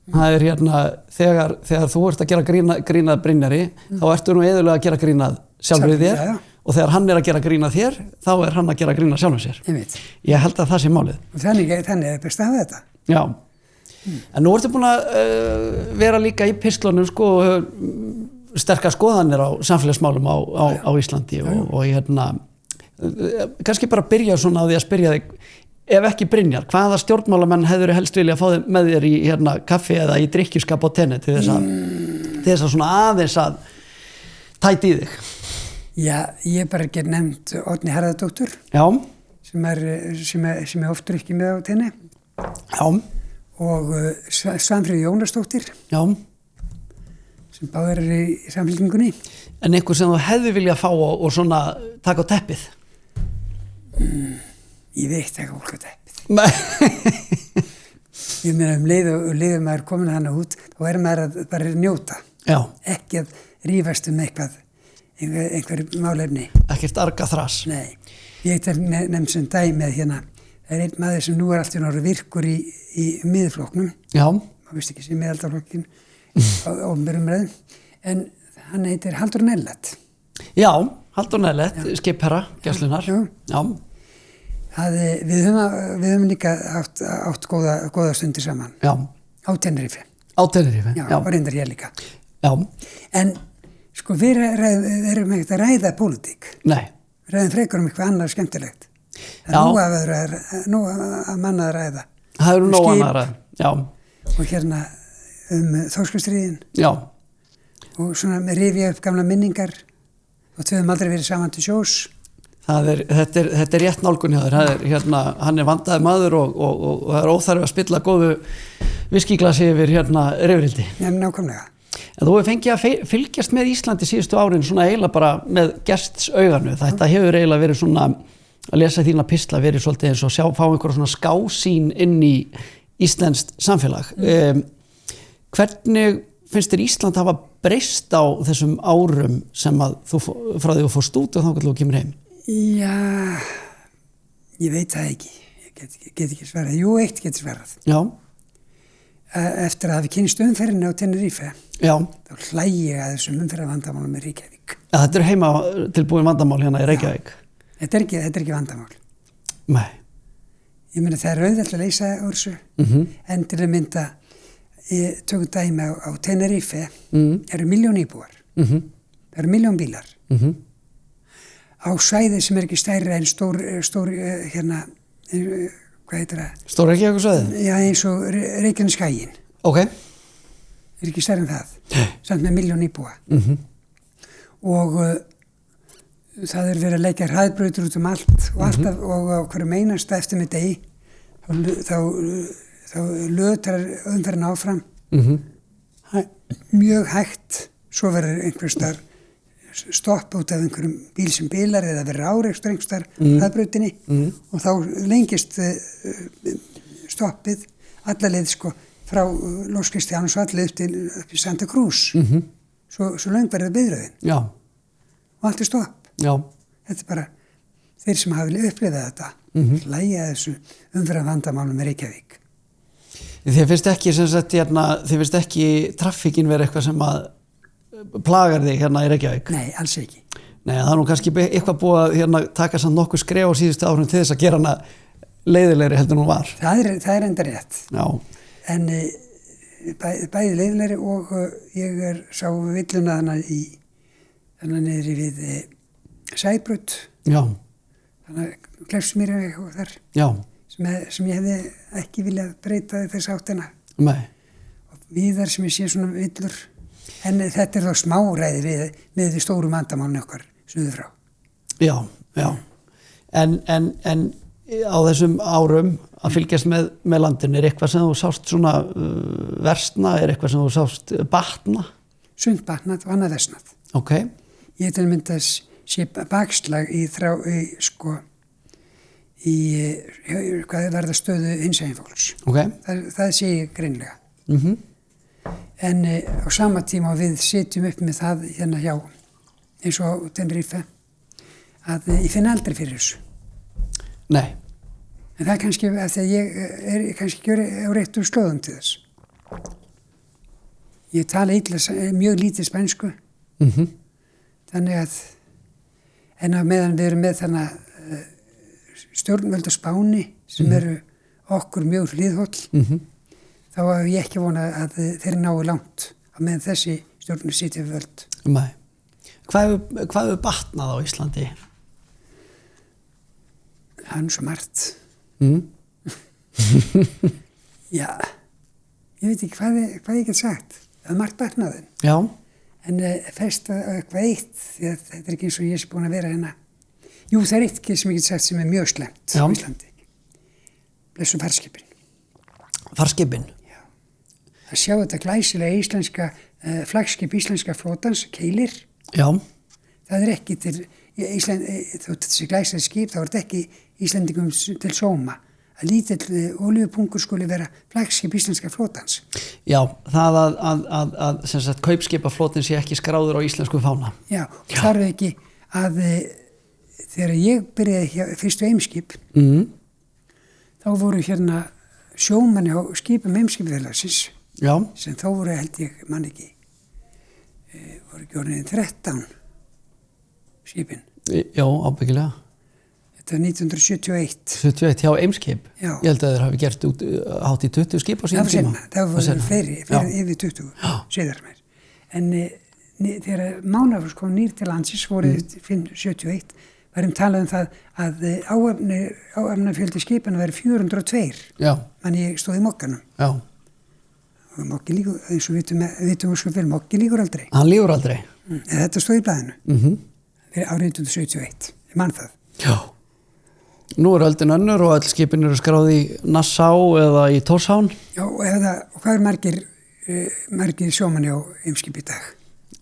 Það er hérna, þegar þú ert að gera grínað Brynjari, þá ertu nú eðurlega að gera grínað sjálfur þér, og þegar hann er að gera grínað þér, þá er hann að gera grínað sjálfum sér. Ég held að það sé málið. Þannig er best að hafa þetta. Já. En nú ertu búin að vera líka í pislunum, sko, sterkar skoðanir á samfélagsmálum á Íslandi og hérna, kannski bara byrja svona á því að spyrja þig, ef ekki Brynjar, hvaða stjórnmálamenn hefur helst vilja að fá þig með þér í hérna, kaffi eða í drykkjuskap á tenni til þess að svona aðeins að tæti í þig? Já, ég bara ekki nefnt Oddný Harðardóttur Já, sem er oftur ekki með á tenni já, og Svanfríður Jónasdóttir já. sem báðar í Samfylkingunni. En einhver sem þú hefði viljað fá og svona taka á teppið? Ég veit ekki fólk á teppið. Nei. Ég meina leið maður komin hana út, þá maður að bara njóta. Já, Ekki að rífast einhver málefni. ekkert arga þras. Nei, ég eitthvað nefn sem dæmi að hérna, það einn maður sem nú alltaf náttúrulega virkur í miðflokknum, Já, maður veist ekki sem miðaldaflokkin á ofnbjörnum ræðum, en hann heitir Halldór Nellat. já, Halldór Nellat, skipherra, gæslunar. Já. Já, Við höfum líka átt góða stundir saman já, á Tenerife. á Tenerife. Já, og reyndar hér líka. Já, En sko við erum ekkert að ræða pólitík. nei, Við ræðum frekar eitthvað annað skemmtilegt. Það er nú að manna að ræða. það eru nóg Skip. annað að ræða. Já, Og hérna Þorskastríðin já, og svona með rifja upp gamla minningar og við höfum aldrei verið saman til sjós. þetta er rétt nálgun hjá þér. Hann er vandaður maður og það er óþarfi að spilla góðu viskiglasi yfir rifrildi. Já, nákvæmlega. En þú hefur fengið að fylgjast með Íslandi síðustu árin svona eiginlega bara með gests auganu. Þetta hefur eiginlega verið svona að lesa þína pistla verið svolítið eins og fá einhverja svona skásýn inn í íslenskt samfélag. Hvernig finnst þér Ísland hafa breyst á þessum árum sem að frá því þú fórst út og þá hvernig þú kemur heim? Já, ég veit það ekki. Ég get ekki svarað. Jú, eitt get svarað. Já, Eftir að hafi kynst umferðinni á Tenerife, já. þá hlægi ég að þessum umferðarvandamálum með Reykjavík. Þetta er heima tilbúin vandamál hérna í Reykjavík. Þetta er ekki vandamál. Nei. Ég meina það er auðvelt að leysa úr þessu. En til að mynda, ég tökum dæmi á Tenerife, eru 1 milljón íbúar. Það eru 1 milljón bílar. Á svæði sem er ekki stærra en stór hérna, hvað heitir það? Stór Reykjavíkursvæði? Já, eins og Reykjaneskaginn. Ok. Er ekki stærra en það. Samt með 1 milljón íbúa. Og það er verið að leggja hraðbrautir út allt og alltaf og á hverju einasta eftir með degi þá lötrar umferðin áfram. Mjög hægt, svo verður einhvers staðar stopp út af einhverjum bíl sem bilar eða verður árekstur einhvers staðar hraðbrautinni og þá lengist stoppið alla leið sko frá Los Cristianos alla leið upp í Santa Cruz. Svo löng verður biðröðin. Já. Og allt er stopp. Já. Þetta er bara þeir sem hafi upplifað þetta hlæja þessu umferðarvandamálum með Reykjavík. Þið finnst ekki þið finnst ekki traffíkin vera eitthvað sem að plagar þig hérna í Reykjavík? Nei, alls ekki. Nei, það er nú kannski eitthvað búið að taka samt nokkuð skref á síðustu árum til þess að gera hana leiðilegri heldur nú var. Það er enda rétt. Já. En bæði leiðilegri og ég sá villuna þannig niðri við Sæbraut. Já. Þannig Kleppsmýri og þar. Já. Sem ég hefði ekki viljað breyta þess áttina. Nei. Og víðar sem ég sé svona villur. En þetta er þá smáræði við því stóru vandamálni okkar suður frá. Já, já. En á þessum árum að fylgjast með landinu, er eitthvað sem þú sást svona versna, er eitthvað sem þú sást batna? Sumt batnað og annað versnað. Ok. Ég til að mynda að sé bakslag í hvað verða stöðu hinsegin fólks. Ok. Það sé ég greinilega. En á sama tíma við sitjum upp með það hérna hjá eins og Tenerife að ég finn aldrei fyrir þessu. Nei. En það er kannski að því að ég er kannski ekki á réttu slóðum til þess. Ég tala mjög lítið spænsku. Þannig að en að meðan við erum með þannig stjórnvöld á Spáni sem eru okkur mjög hliðhóll þá hef ég ekki vonað að þeir nái langt á meðan þessi stjórnir sitja við völd. Nei. Hvað hefur batnað á Íslandi? Það er svo margt. Já, ég veit ekki hvað ég get sagt. Það er margt batnaðin. Já. En fest eitthvað eitt, því að þetta ekki eins og ég sé búin að vera hérna. Jú, það eitt ekki sem ég get sagt sem mjög slemt á Íslandi. Blessu farskipin. Farskipin? Já. Að sjá þetta glæsilega íslenska, flaggskip íslenska flotans, Keilir. Já. Það ekki til, þótt þessi glæsilega skip, þá þetta ekki Íslendingum til sóma. Að lítill olíupunkur skuli vera flaggskip íslenska flotans. Já, það að sem sagt, kaupskipaflotin sé ekki skráður á íslensku fána. Já, þarf ekki að þegar ég byrjaði fyrstu Eimskip, þá voru hérna sjómanni á skipum Eimskipafélagsins, sem þá voru held ég, man ekki, voru ekki orðin 13 skipin. Já, ábyggilega. Þetta var 1971. 71 hjá Eimskip? Já. Ég held að þeir hafi gert hátt í 20 skip á síðan tíma. Það voru fleiri yfir 20 síðar meir. En þegar Mánafoss kom nýr til landsins voru 71, varum talað það að áhafnarfjöldi skipana væri 402. Já. Mann ég stóð í Mokkanum. Já. Og Mokki líkur, eins og vitum sko vel, Mokki líkur aldrei. Hann líkur aldrei? Þetta stóð í blaðinu. Fyrir árið 1971. Ég man það. Já. Nú öldin önnur og öll skipin eru skráð í Nassau eða í Tórshavn. Já, og hvað er margir sjómanni á Eimskip í dag?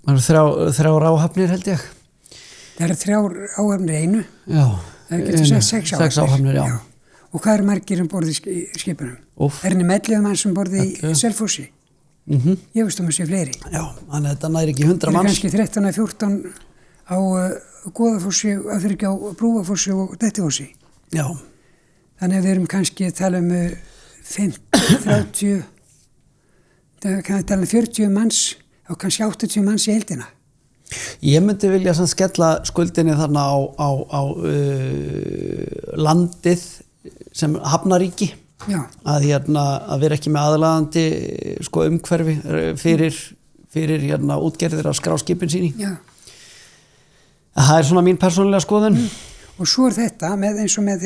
Það eru þrjár áhafnir held ég. Það eru 3 áhafnir einu. Já. Það eru getur 6 áhafnir. 6 áhafnir, já. Og hvað er margir borði í skipunum? Er henni 11 mann sem borði í Selfossi? Ég veist að sé fleiri. Já, þannig að þetta næri ekki 100 manns. Það er kannski 13 eða 14 á Goðafossi, á Brúafossi og Dettifossi. Já. Þannig að við erum kannski að tala 30, það kann að tala 40 manns og kannski 80 manns í heildina. Ég myndi vilja skella skuldinni þarna á landið sem hafnaríki. Já. Að vera ekki með aðlaðandi umhverfi fyrir útgerðir að skrá skipin sín í. Já. Það er svona mín persónulega skoðun. Og svo er þetta eins og með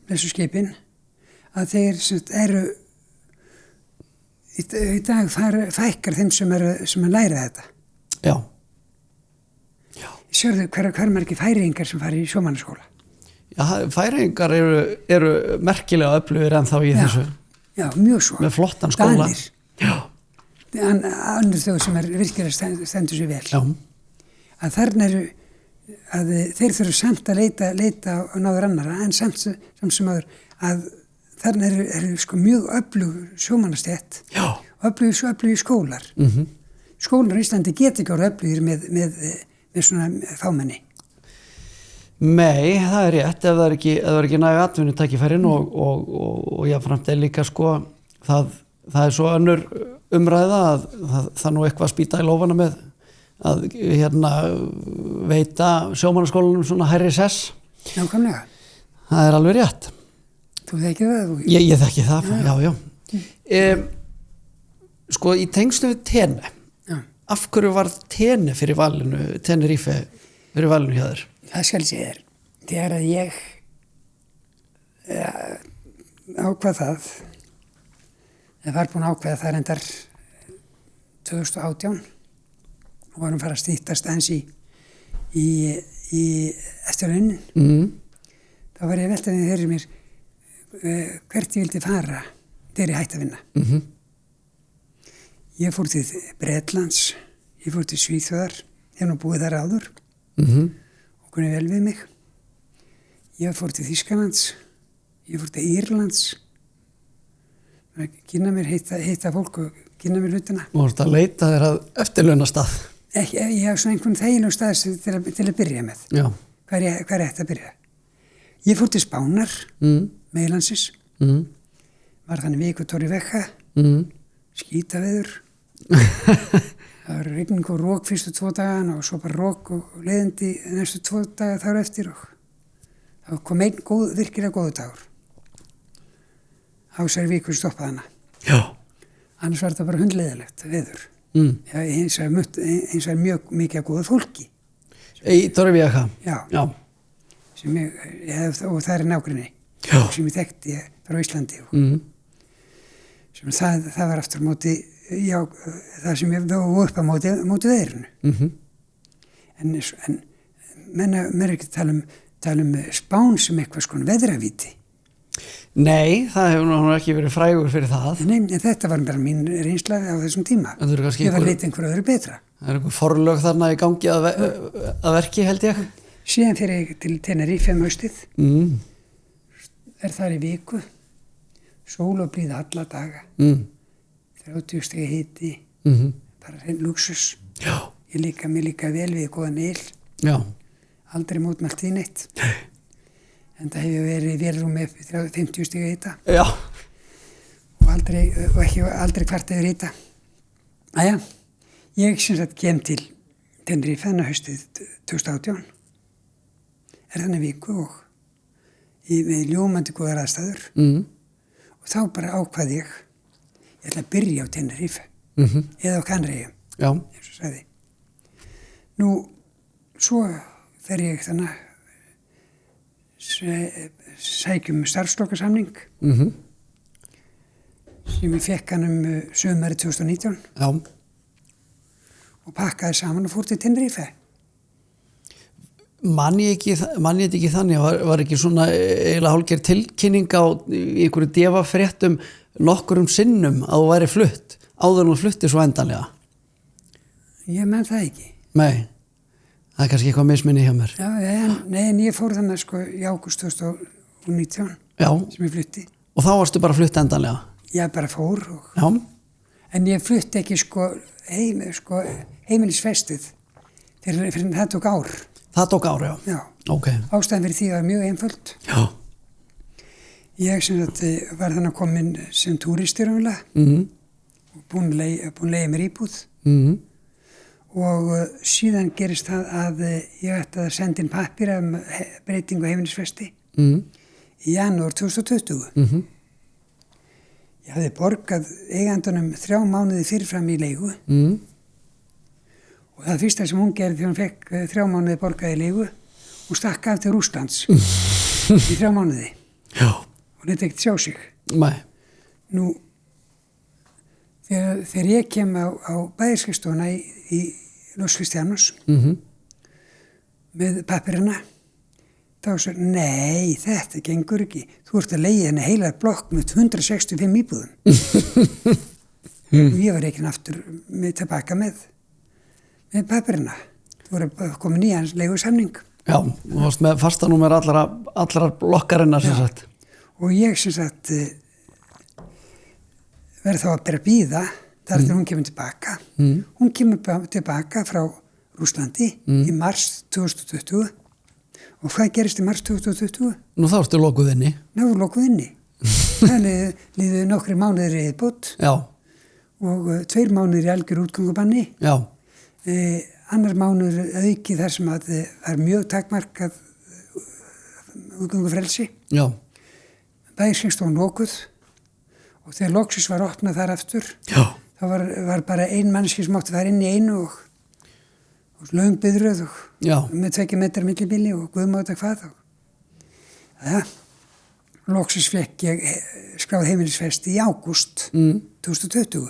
þessu skipin að þeir eru í dag fækkar þeim sem læra þetta. Já. Já. Sérðu hver margir Færeyingar sem fara í sjómannaskóla? Já, Færeyingar eru merkilega öflugir ennþá í þessu. Já, mjög svo. Með flottan skóla. Danir. Já. Önnur þjóð sem virkilega stendur sér vel. Já. Að þarna að þeir þurfa samt að leita á náður annara en samt sem áður að þarna eru mjög öflug sjómannastjætt og öflugir skólar. Skólar í Íslandi geta ekki orðið öflugir með svona fámenni. Nei, það er rétt ef það er ekki næg atvinnutækifærin og jafnframt er líka það er svo önnur umræða að það nú eitthvað spýta í lófana með að veita sjómannaskólanum svona hærri sess. Nákvæmlega. Það er alveg rétt. Þú þekkir það? Ég þekki það, já. Í tengslu við Tene, af hverju var Tene fyrir valinu, Tenerife fyrir valinu hjá þér? Það skal ég segja þér. Þegar að ég ákvað það, ég var búin að ákveða það reyndar 2018 og varum fara að stýttast eins í eftirlaunin. Þá var ég veltaði þeirri mér hvert ég vildi fara þegar ég hætti að vinna. Ég fór til Bretlands, ég fór til Svíþjóðar, ég hef nú búið þar áður og kunni vel við mig. Ég fór til Þýskalands, ég fór til Írlands, kynna mér, hitta fólk og kynna mér hlutina. Og þú ert að leita þér að eftirlaunastað? Ég hef svona einhvern þægilegum stað til að byrja með. Já. Hvað er þetta að byrja? Ég fór til Spánar, Meilansis, var þannig viku Torrevieja, skítaveður. Það var rigning og rók fyrstu 2 dagana og svo bara rók og leiðindi næstu 2 daga þar eftir og það kom einn virkilega góðu dagur. Á þessari viku stoppaði hana. Já. Annars var þetta bara hundleiðilegt veður. Eins og mjög mikið af góðu fólki. Í Torrevieja? Já. Og það er nágrinni sem ég þekkti frá Íslandi. sem það var aftur á móti, já, það sem ég var upp á móti veðrinu. En menn er ekki tala um Spán sem eitthvað skona veðravíti. Nei, það hefur nú ekki verið frægur fyrir það. Nei, en þetta var bara mín reynsla á þessum tíma. Ég var leit einhverju öðru betra. Það er einhver forlög þarna í gangi að verki, held ég. Síðan fyrir ég til Tenerife haustið. Er þar í viku. Sól og blíða alla daga. 30 stiga hiti. Bara hrein luxus. Já. Mér líka vel við góðan eil. Já. Aldrei mótmælt því neitt. En það hefur verið í vélrúmi upp í 50 stiga hita. Já. Og aldrei kvart yfir hita. Æja, ég sem sagt kem til Tenerife haustið 2018. Er þannig viku og með ljómandi góðar aðstæður. Og þá bara ákvað ég ætla að byrja á Tenerife. Eða á Kanareyjum. Já. Eins og sagði. Nú, svo fer ég þannig sækjum starfslokasamning sem ég fekk hann sumari 2019. Já. Og pakkaði saman og fór til Tenerife. Man ég ekki þannig, var ekki svona eiginlega hálfgerð tilkynning á einhverju devafréttum nokkurum sinnum að þú væri flutt áður en þú flutti svo endanlega? Ég menn það ekki. Nei, það er kannski eitthvað misminni hjá mér. Já, en ég fór þannig sko í ágúst 2019 sem ég flutti. Og þá varstu bara flutt endanlega? Ég bara fór. Já. En ég flutti ekki heimilisfestið fyrir það tók ár. Það tók ár, já. Já. Ok. Ástæðan fyrir því var mjög einföld. Já. Ég sem sagt var þannig komin sem túristur og búin að leigja mér íbúð. Og síðan gerist það að ég ætti að senda inn pappíra breytingu heimilisfesti í janúar 2020. Ég hafði borgað eigandunum 3 mánuði fyrirfram í leigu og það fyrsta sem hún gerði þegar hún fekk 3 mánuði borgað í leigu, hún stakk af til Rússlands í 3 mánuði. Já. Hún hefði ekkert sjá sig. Nei. Nú, þegar ég kem á bæðiskastofuna í Los Cristianos með pappirina, þá svo, nei, þetta gengur ekki. Þú ert að leigja henni heila blokk með 165 íbúðum. Og ég var ekki aftur tilbaka með pappirina. Þú voru komin í hans leigusamning. Já, þú varst með fastanúmer allra blokkarinnar sem sagt. Og ég sem sagt verð þá að byrja að bíða þar til hún kemur tilbaka. Hún kemur tilbaka frá Rússlandi í mars 2020. Og hvað gerist í mars 2020? Nú þá ertu lokuð inni. Það liðu nokkri mánuðir í viðbót. Já. Og 2 mánuðir í algjör útgöngubanni. Já. Annar mánuður auki þar sem að það er mjög takmarkað útgöngufrelsi. Já. Bæðiskastofan lokuð og þegar loksis var opnað þar aftur, þá var bara ein mannski sem átti þar inn í einu og löng biðröð og með 2 metrar millibili og guðmáta hvað. Loksis fekk ég skráð heimilisfesti í ágúst 2020.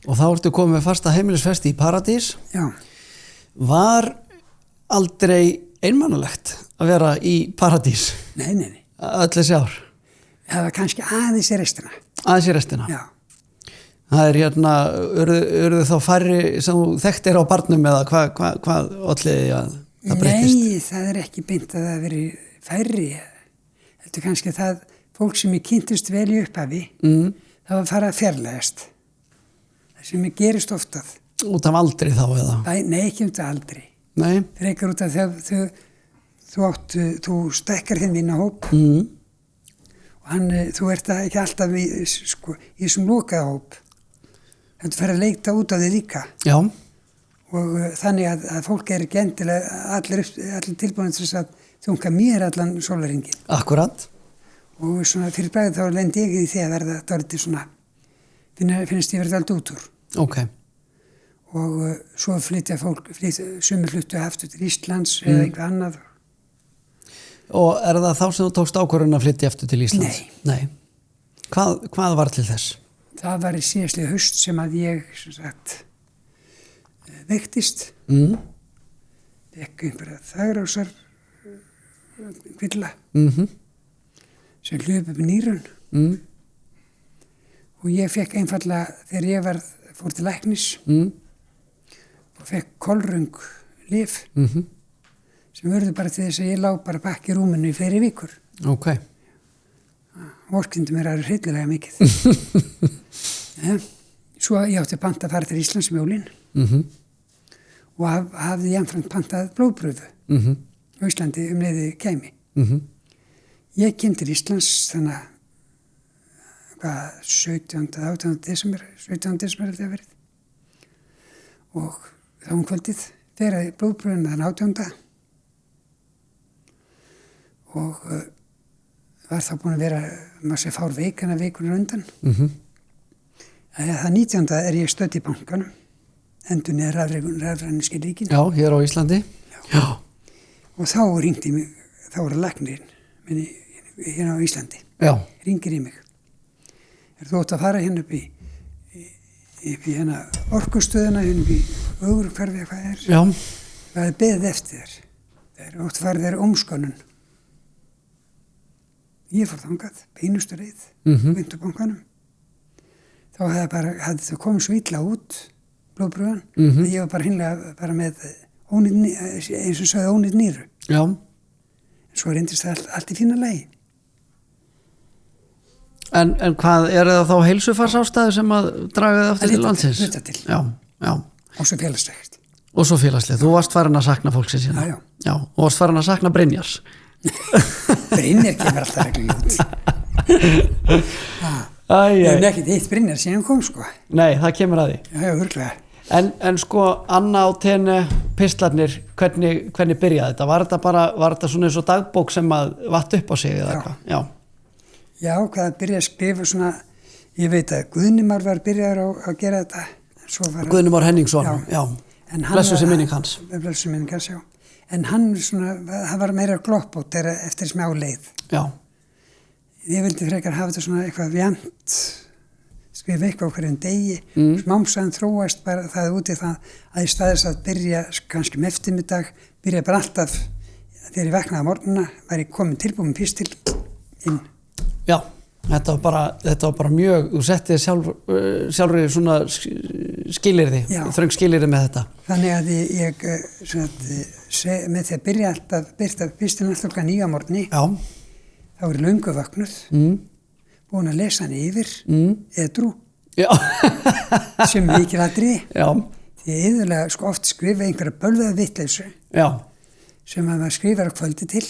Og þá ertu komið með fasta heimilisfesti í Paradís. Já. Var aldrei einmannalegt að vera í Paradís? Nei. Öll þessi ár? Það var kannski aðeins í restina. Aðeins í restina? Já. Það er urðu þá færri sem þú þekktir á barnum eða hvað olliði að það breytist? Nei, það er ekki beint að það veri færri. Þetta er kannski það fólk sem ég kynntist vel í upphafi, það var að fara að fjarlægast. Það sem ég gerist oftað. Út af aldri þá eða? Nei, ekki út af aldri. Nei? Frekar út af þegar þú stekkar þinn vinahóp og þú ert ekki alltaf í þessum lokaða hóp. Þetta fer að leita út á því líka. Já. Og þannig að fólk er ekki endilega allir tilbúin til þess að þunga mér allan sólarhringinn. Akkurat. Og svona fyrir bragð þá lendi ég í því að verða dálítið svona, finnst ég verið aldrei út úr. Ok. Og svo flytja fólk, sumir fluttu aftur til Íslands eða einhver annað. Og er það þá sem þú tókst ákvörðun að flytja aftur til Íslands? Nei. Hvað var til þess? Það var í síðastlega haust sem að ég sem sagt veiktist. Fekk einhverja þvagrásar kvilla sem hlup upp í nýrun. Og ég fekk einfallega, þegar ég fór til læknis og fekk kolröng lyf sem urðu bara til þess að ég lá bara bakk í rúminu í fleiri vikur. Ok. Vorkenndi mér að hryllilega mikið. Svo ég átti panta að fara til Íslands jólin og hafði jafnframt pantað blóðpröfu á Íslandi leiði kæmi. Ég kynnt til Íslands þannig að 17. desember held ég að verið. Og þá kvöldið þegar blóðpröfuna þann 18. Og var þá búin að vera maður sé fár veikana vikunum undan. Það 19. ég stödd í bankanum, endurnýja rafrænu skilríkin. Já, hér á Íslandi. Já. Og þá hringdi mig, þá var læknirinn minni hérna á Íslandi. Já. Hringir í mig. Þú átt að fara hérna upp í hérna orkustöðuna, hérna upp í Ögurhverfi eða hvað er. Já. Það beðið eftir þér. Það átt að fara þér ómskönun. Ég fór þangað, beinustu leið, vindu bankanum. Þá hafði það komið svo illa út, blóðpröfan, að ég var bara hinlega bara með eins og sagði ónýtt nýru. Já. En svo reyndist það allt í fína lagi. En hvað, það þá heilsufarsástæður sem að draga þið aftur til landsins? Hluta til. Já. Og svo félagslegt. Og svo félagslegt. Þú varst farin að sakna fólksins hérna. Já. Og varst farin að sakna Brynjars. Brynjar kemur alltaf reglulega út. Ég hef ekkert eitt Brynjar síðan kom, sko. Nei, það kemur að því. Já, hurglega. En sko, Anna og Tene, pistlarnir, hvernig byrjaði þetta? Var þetta svona eins og dagbók sem að vatt upp á sig eða eitthvað? Já, hvað að byrja að skrifa svona, ég veit að Guðnimar var byrjaður að gera þetta. Guðnimar Henningsson, já. Blessu sem minning hans. Blessu sem minning hans, já. En hann svona, það var meira gloppótt eftir smá leið. Já. Ég vildi frekar hafa þetta svona eitthvað vjant, skrifa eitthvað okkur degi, smámsaðan þróast bara það út í það að í staðis að byrja kannski eftirmiddag, byrja bara alltaf, þegar ég vaknaði á morgunna, var ég komin tilbúin pistil inn. Já, þetta var bara mjög, þú settið sjálfur svona skilyrði, þröng skilyrði með þetta. Þannig að ég með því að byrja alltaf, byrta pistilin alltaf 9 á morgunni, þá er löngu vaknuð, búin að lesa hann yfir, edrú, sem mikil atriði. Já. Því ég iðulega oft skrifa einhverja bölvaða vitleysu, sem að maður skrifar á kvöldi til.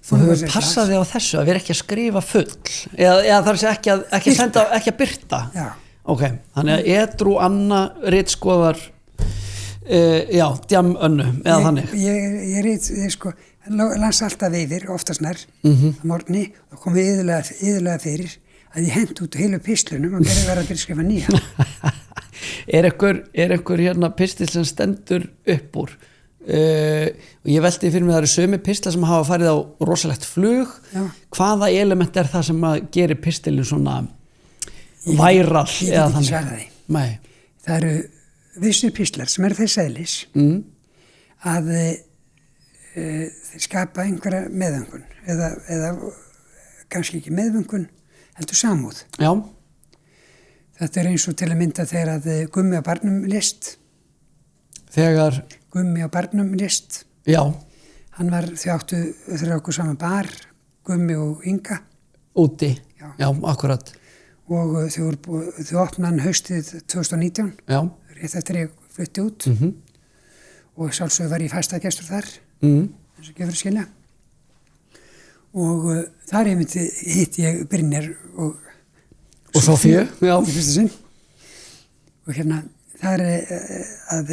Þú hefur passaði á þessu að vera ekki að skrifa full, eða þar sé ekki að birta. Já. Ok, þannig að edrú Anna ritskoðar, djam Önnu, eða þannig. Ég las alltaf yfir, oftast nær, á morgunni, og kom við iðulega fyrir að ég hent út heilu pislunum og verið að byrja að skrifa nýja. Er einhver hérna pistil sem stendur upp úr? Og ég velti fyrir mig að það eru sömu pistlar sem hafa farið á rosalegt flug. Hvaða element er það sem að gerir pistilin svona væral? Ég get ekki svarað því. Nei. Það eru vissir pistlar sem eru þess eðlis að þeir skapa einhverja meðvönkun eða kannski ekki meðvönkun, heldur samúð. Já. Þetta er eins og til að mynda þegar að Gummi á barnum lést. Þegar? Gummi á barnum lést. Já. Hann var, þau okkur saman bar, Gummi og Inga. Úti, já akkurat. Og þau opnaði hann haustið 2019. Já. Rétt eftir ég flutti út. Og sjálfsög var ég fastagestur þar, eins og gefur að skilja. Og þar hitt ég Brynjar og Sofíu, já. Í fyrsta sinn. Og hérna, þar að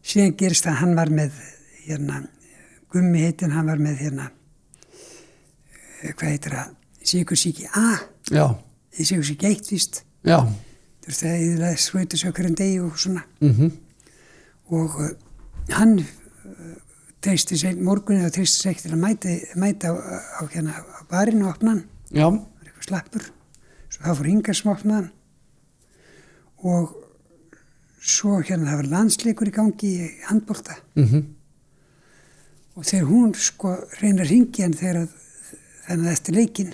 síðan gerist það, hann var með hérna, Gummi heitin, hann var með hérna, hvað heitir það, sykursýki A. Já. Sykursýki 1, víst. Já. Þurfti að yfirlega sprauta sig hverjum degi og svona. Og hann treysti sig morgunni og treysti sig til að mæta á barinn og opna hann. Já. Það var eitthvað slappur. Svo það fór Inga sem opnaði hann og svo hérna það var landsleikur í gangi í handbolta og þegar hún sko reynir að hringja hann þannig að eftir leikinn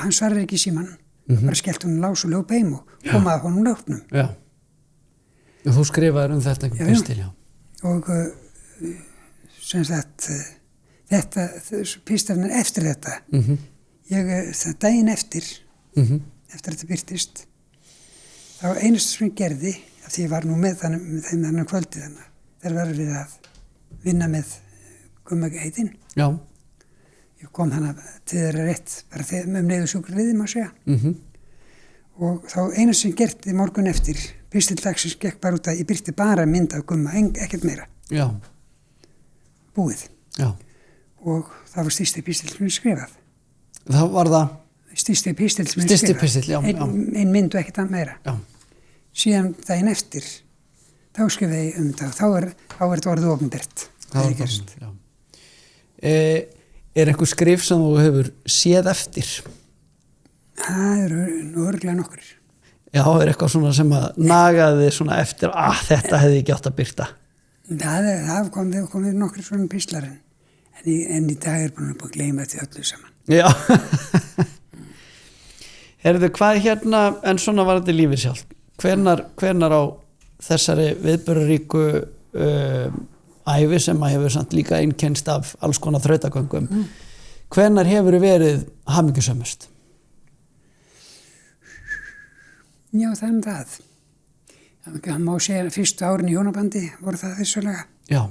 hann svarar ekki í símann bara skellt hún lás og ljópa heim og komaði honum látnum. Já. Og þú skrifaðir þetta einhvern pistil, já. Og sem sagt þetta pistilinn eftir þetta það daginn eftir eftir að þetta byrtist þá einast sem ég gerði af því ég var nú með þannig kvöldi þannig þegar var við að vinna með Gumma heitinn. Já. Ég kom þannig til þeirra rétt bara með neyðu sjúkraliði má segja og þá einast sem ég gerði morgun eftir pistildagsins gekk bara út að ég byrti bara mynd af Gumma, ekkert meira. Já. Búið. Já. Og það var styrsti pistil sem ég skrifað. Það var það? Styrsti pistil sem ég Styrsti skrifað. pistil, já. Ein mynd og ekkert meira. Já. Síðan daginn eftir, þá skrifaði ég það. Þá er þetta orðið opinbert. Það var það, já. Er einhver skrif sem þú hefur séð eftir? Það eru nú örugglega nokkur. Já, er eitthvað svona sem að nagaði svona eftir þetta hefði ekki átt að birta? Það komið nokkur svona píslar en í dag er búin að gleyma þetta öllu saman. Já. Heyrðu, hvað hérna, en svona var þetta lífið sjálf. Hvenær á þessari viðburðaríku ævi sem að hefur samt líka einkennst af alls konar þrautagöngum. Hvenær hefur verið hamingjusömmust? Já, það. Það má segja að fyrstu árin í hjónabandi voru það vissulega. Já.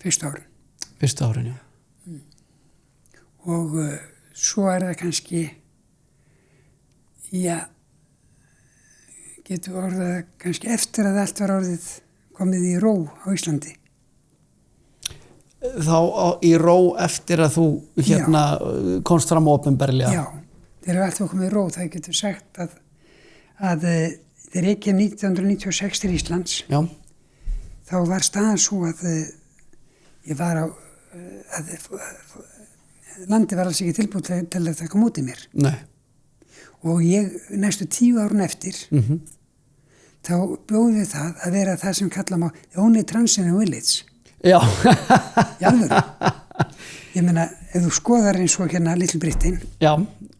Fyrstu árin. Fyrstu árin, já. Og svo er það kannski, já, getur orðað kannski eftir að allt var orðið komið í ró á Íslandi. Þá í ró eftir að þú hérna komst fram opinberlega? Já, þegar allt var komið í ró, það getur sagt að þegar ég kem 1996 til Íslands, já. Þá var staðan svo að ég var landi var alls ekki tilbúið til að það kom út í mér. Nei. Og ég næstu 10 árun eftir, þá bjóði við það að vera það sem kallam á the only transgender village. Já. Í alvöru. Ég meina, ef þú skoðar eins og hérna Little Britain. Já,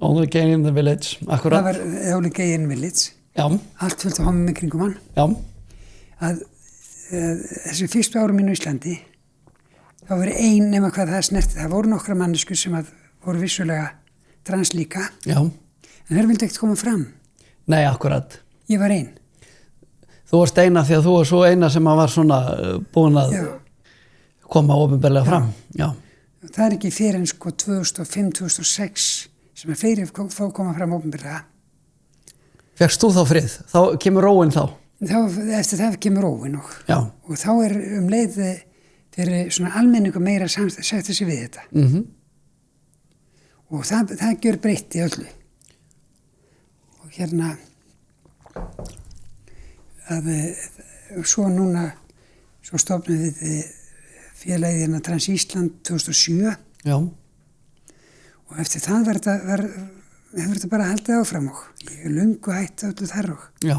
only gay in the village, akkurat. Það var only gay in the village. Já. Allt fullt á homum með kringum hann. Já. Að þessi fyrstu árum mínu í Íslandi, þá var nema hvað það snerti. Það voru nokkra manneskur sem voru vissulega trans líka. Já. En þeir vildi ekkert koma fram. Nei, akkurat. Ég var ein. Þú varst eina því að þú var svo eina sem var svona búin að koma opinberlega fram. Já. Það er ekki fyrir en sko 2005-2006 sem að fleiri fá koma fram opinberlega. Fékkst þú þá frið? Þá kemur róin þá? Eftir það kemur róin og þá er leið fyrir svona almenningu meira sætta sig við þetta. Og það gjör breytt í öllu. Og hérna svo stofnum við félagið hérna Trans Ísland 2007. Já. Og eftir það hefur þetta bara haldið áfram og ég er löngu hætt öllu þar og. Já.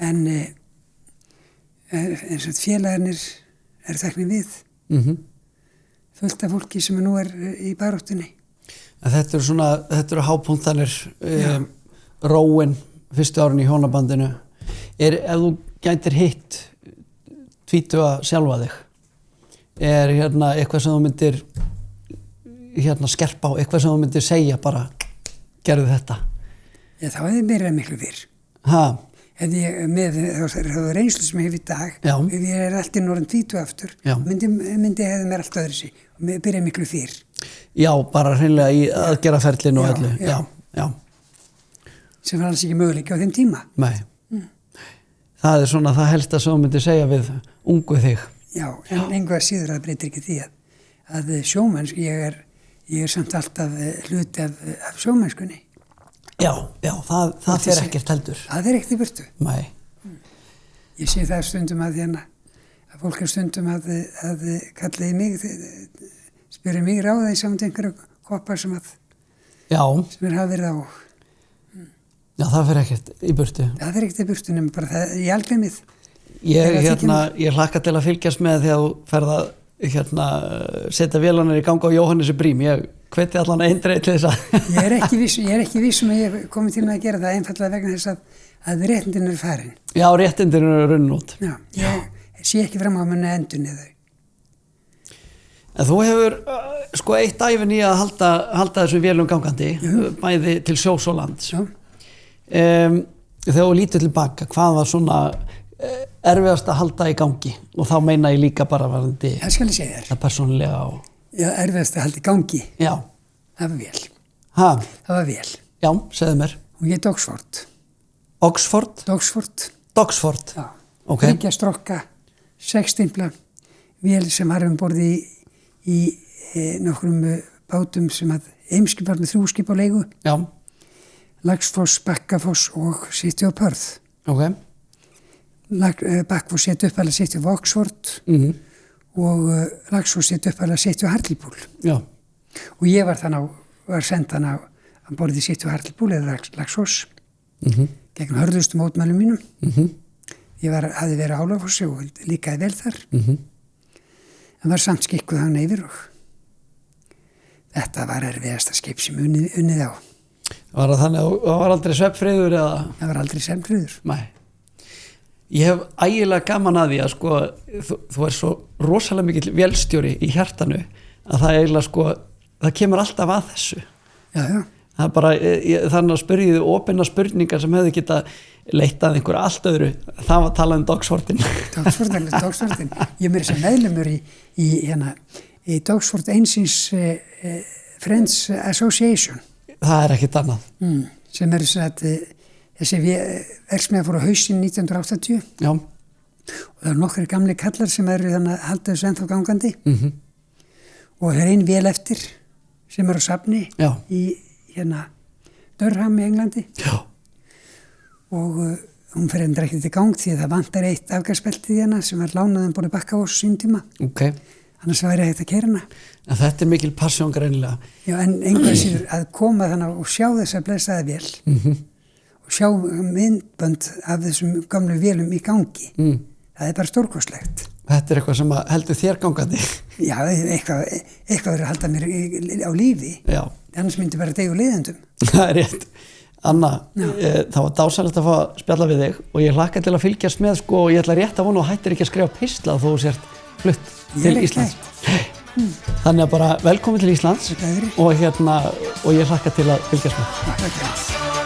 En eins og félagarnir teknir við. Fullt af fólki sem nú í baráttunni. Þetta eru hápunktanir, róin, fyrstu árin í hjónabandinu. Ef þú gætir hitt tvítuga sjálfa þig, hérna eitthvað sem þú myndir skerpa á, eitthvað sem þú myndir segja bara, gerðu þetta? Já, þá hefði mér miklu fyrr. Ha? Ef ég með þá reynslu sem ég hef í dag, ef ég alltaf norðan tvítu aftur, myndi hefði mér allt öðru sig og byrja miklu fyrr. Já, bara hreinlega í aðgerðaferlinu og öllu. Já. Sem var alls ekki möguleiki á þeim tíma. Nei. Það er svona það helsta sem þú myndir segja við ungu þig. Já, en einhvað síður að breytir ekki því að sjómennsku, ég er samt alltaf hluti af sjómennskunni. Já, það fer ekkert heldur. Það er ekkert í burtu. Nei. Ég sé það stundum að fólk stundum að kalliði mig, spyrir mig ráða í saman einhverju koppar sem hafa verið á. Já, það fer ekkert í burtu. Það fer ekkert í burtu nema bara það í algleymið. Ég hlakka til að fylgjast með þegar þú ferð að setja vélarnar í ganga á Jóhannesi Brím. Ég hveti allan eindreið til þess að Ég er ekki viss að ég hef komið til með að gera það einfallega vegna þess að réttindin eru farin. Já, réttindin eru runnin út. Já, ég sé ekki fram á að munna endun eða. En þú hefur eitt ævin í að halda þessum vélum gangandi, bæði til sjós og lands. Já. Þegar þú lítur tilbaka, hvað var svona erfiðast að halda í gangi? Og þá meina ég líka bara varðandi Það skal ég segja þér. það persónulega og... Já, erfiðast að halda í gangi. Já. Það var vel. Ha? Það var vel. Já, segðu mér. Hún hétt Oxford. Oxford? Doxford. Já. Ok. 3 strokka, 6 stimpla, vél sem var borði í nokkrum bátum sem að Eimskipar með 3 skip á leigu. Já. Laxfoss, Bakkafoss og City of Perth. Ok. Bakkafoss sett upp alveg City of Oxford og Laxfoss sett upp alveg City of Hartlepool. Já. Og ég var send hann á borði City of Hartlepool eða Laxfoss gegn hörðustu mótmælum mínum. Ég hafði verið á Álafossi og líkaði vel þar. En var samt skikkuð hann yfir og þetta var erfiðasta skip sem unnið á. Var það þannig að það var aldrei svefnfriður eða? Það var aldrei svefnfriður. Nei. Ég hef ægilega gaman að því að þú er svo rosalega mikill vélstjóri í hjartanu að það eiginlega það kemur alltaf að þessu. Já. Það er bara, þannig að spyrjiðu opinna spurningar sem hefði geta leittað einhverju allt öðru. Það var talað um Doxfordin. Doxfordin. Ég meiri sem meðlumur í Doxford Einsins Friends Association. Það er ekkert annað. Sem eru þessi verksmiðja fór á hausinn 1980. Já. Og það eru nokkri gamli kallar sem eru þannig að halda þessu ennþá gangandi. Og það er ein vél eftir sem er á safni í Durham í Englandi. Já. Og hún fer endur ekkert í gang því að það vantar eitt afgasbeltið í hana sem var lánað borði Bakkafoss sín tíma. Ok. Annars væri hægt að keyra hana. En þetta er mikil passjón greinilega. Já, en einhvern síður að koma þannig og sjá þess að blessaði vél og sjá myndbönd af þessum gamlu vélum í gangi. Það er bara stórkostlegt. Þetta er eitthvað sem heldur þér gangandi. Já, eitthvað verður að halda mér á lífi. Já. Annars myndi bara deyja úr leiðendum. Það er rétt. Anna, það var dásanlegt að fá að spjalla við þig og ég hlakka til að fylgjast með og ég ætla rétt að vona og hættir ekki að skrifa pistla þó þú sért flutt til Íslands. Þannig að bara velkomin til Íslands og ég hlakka til að fylgjast með. Takk.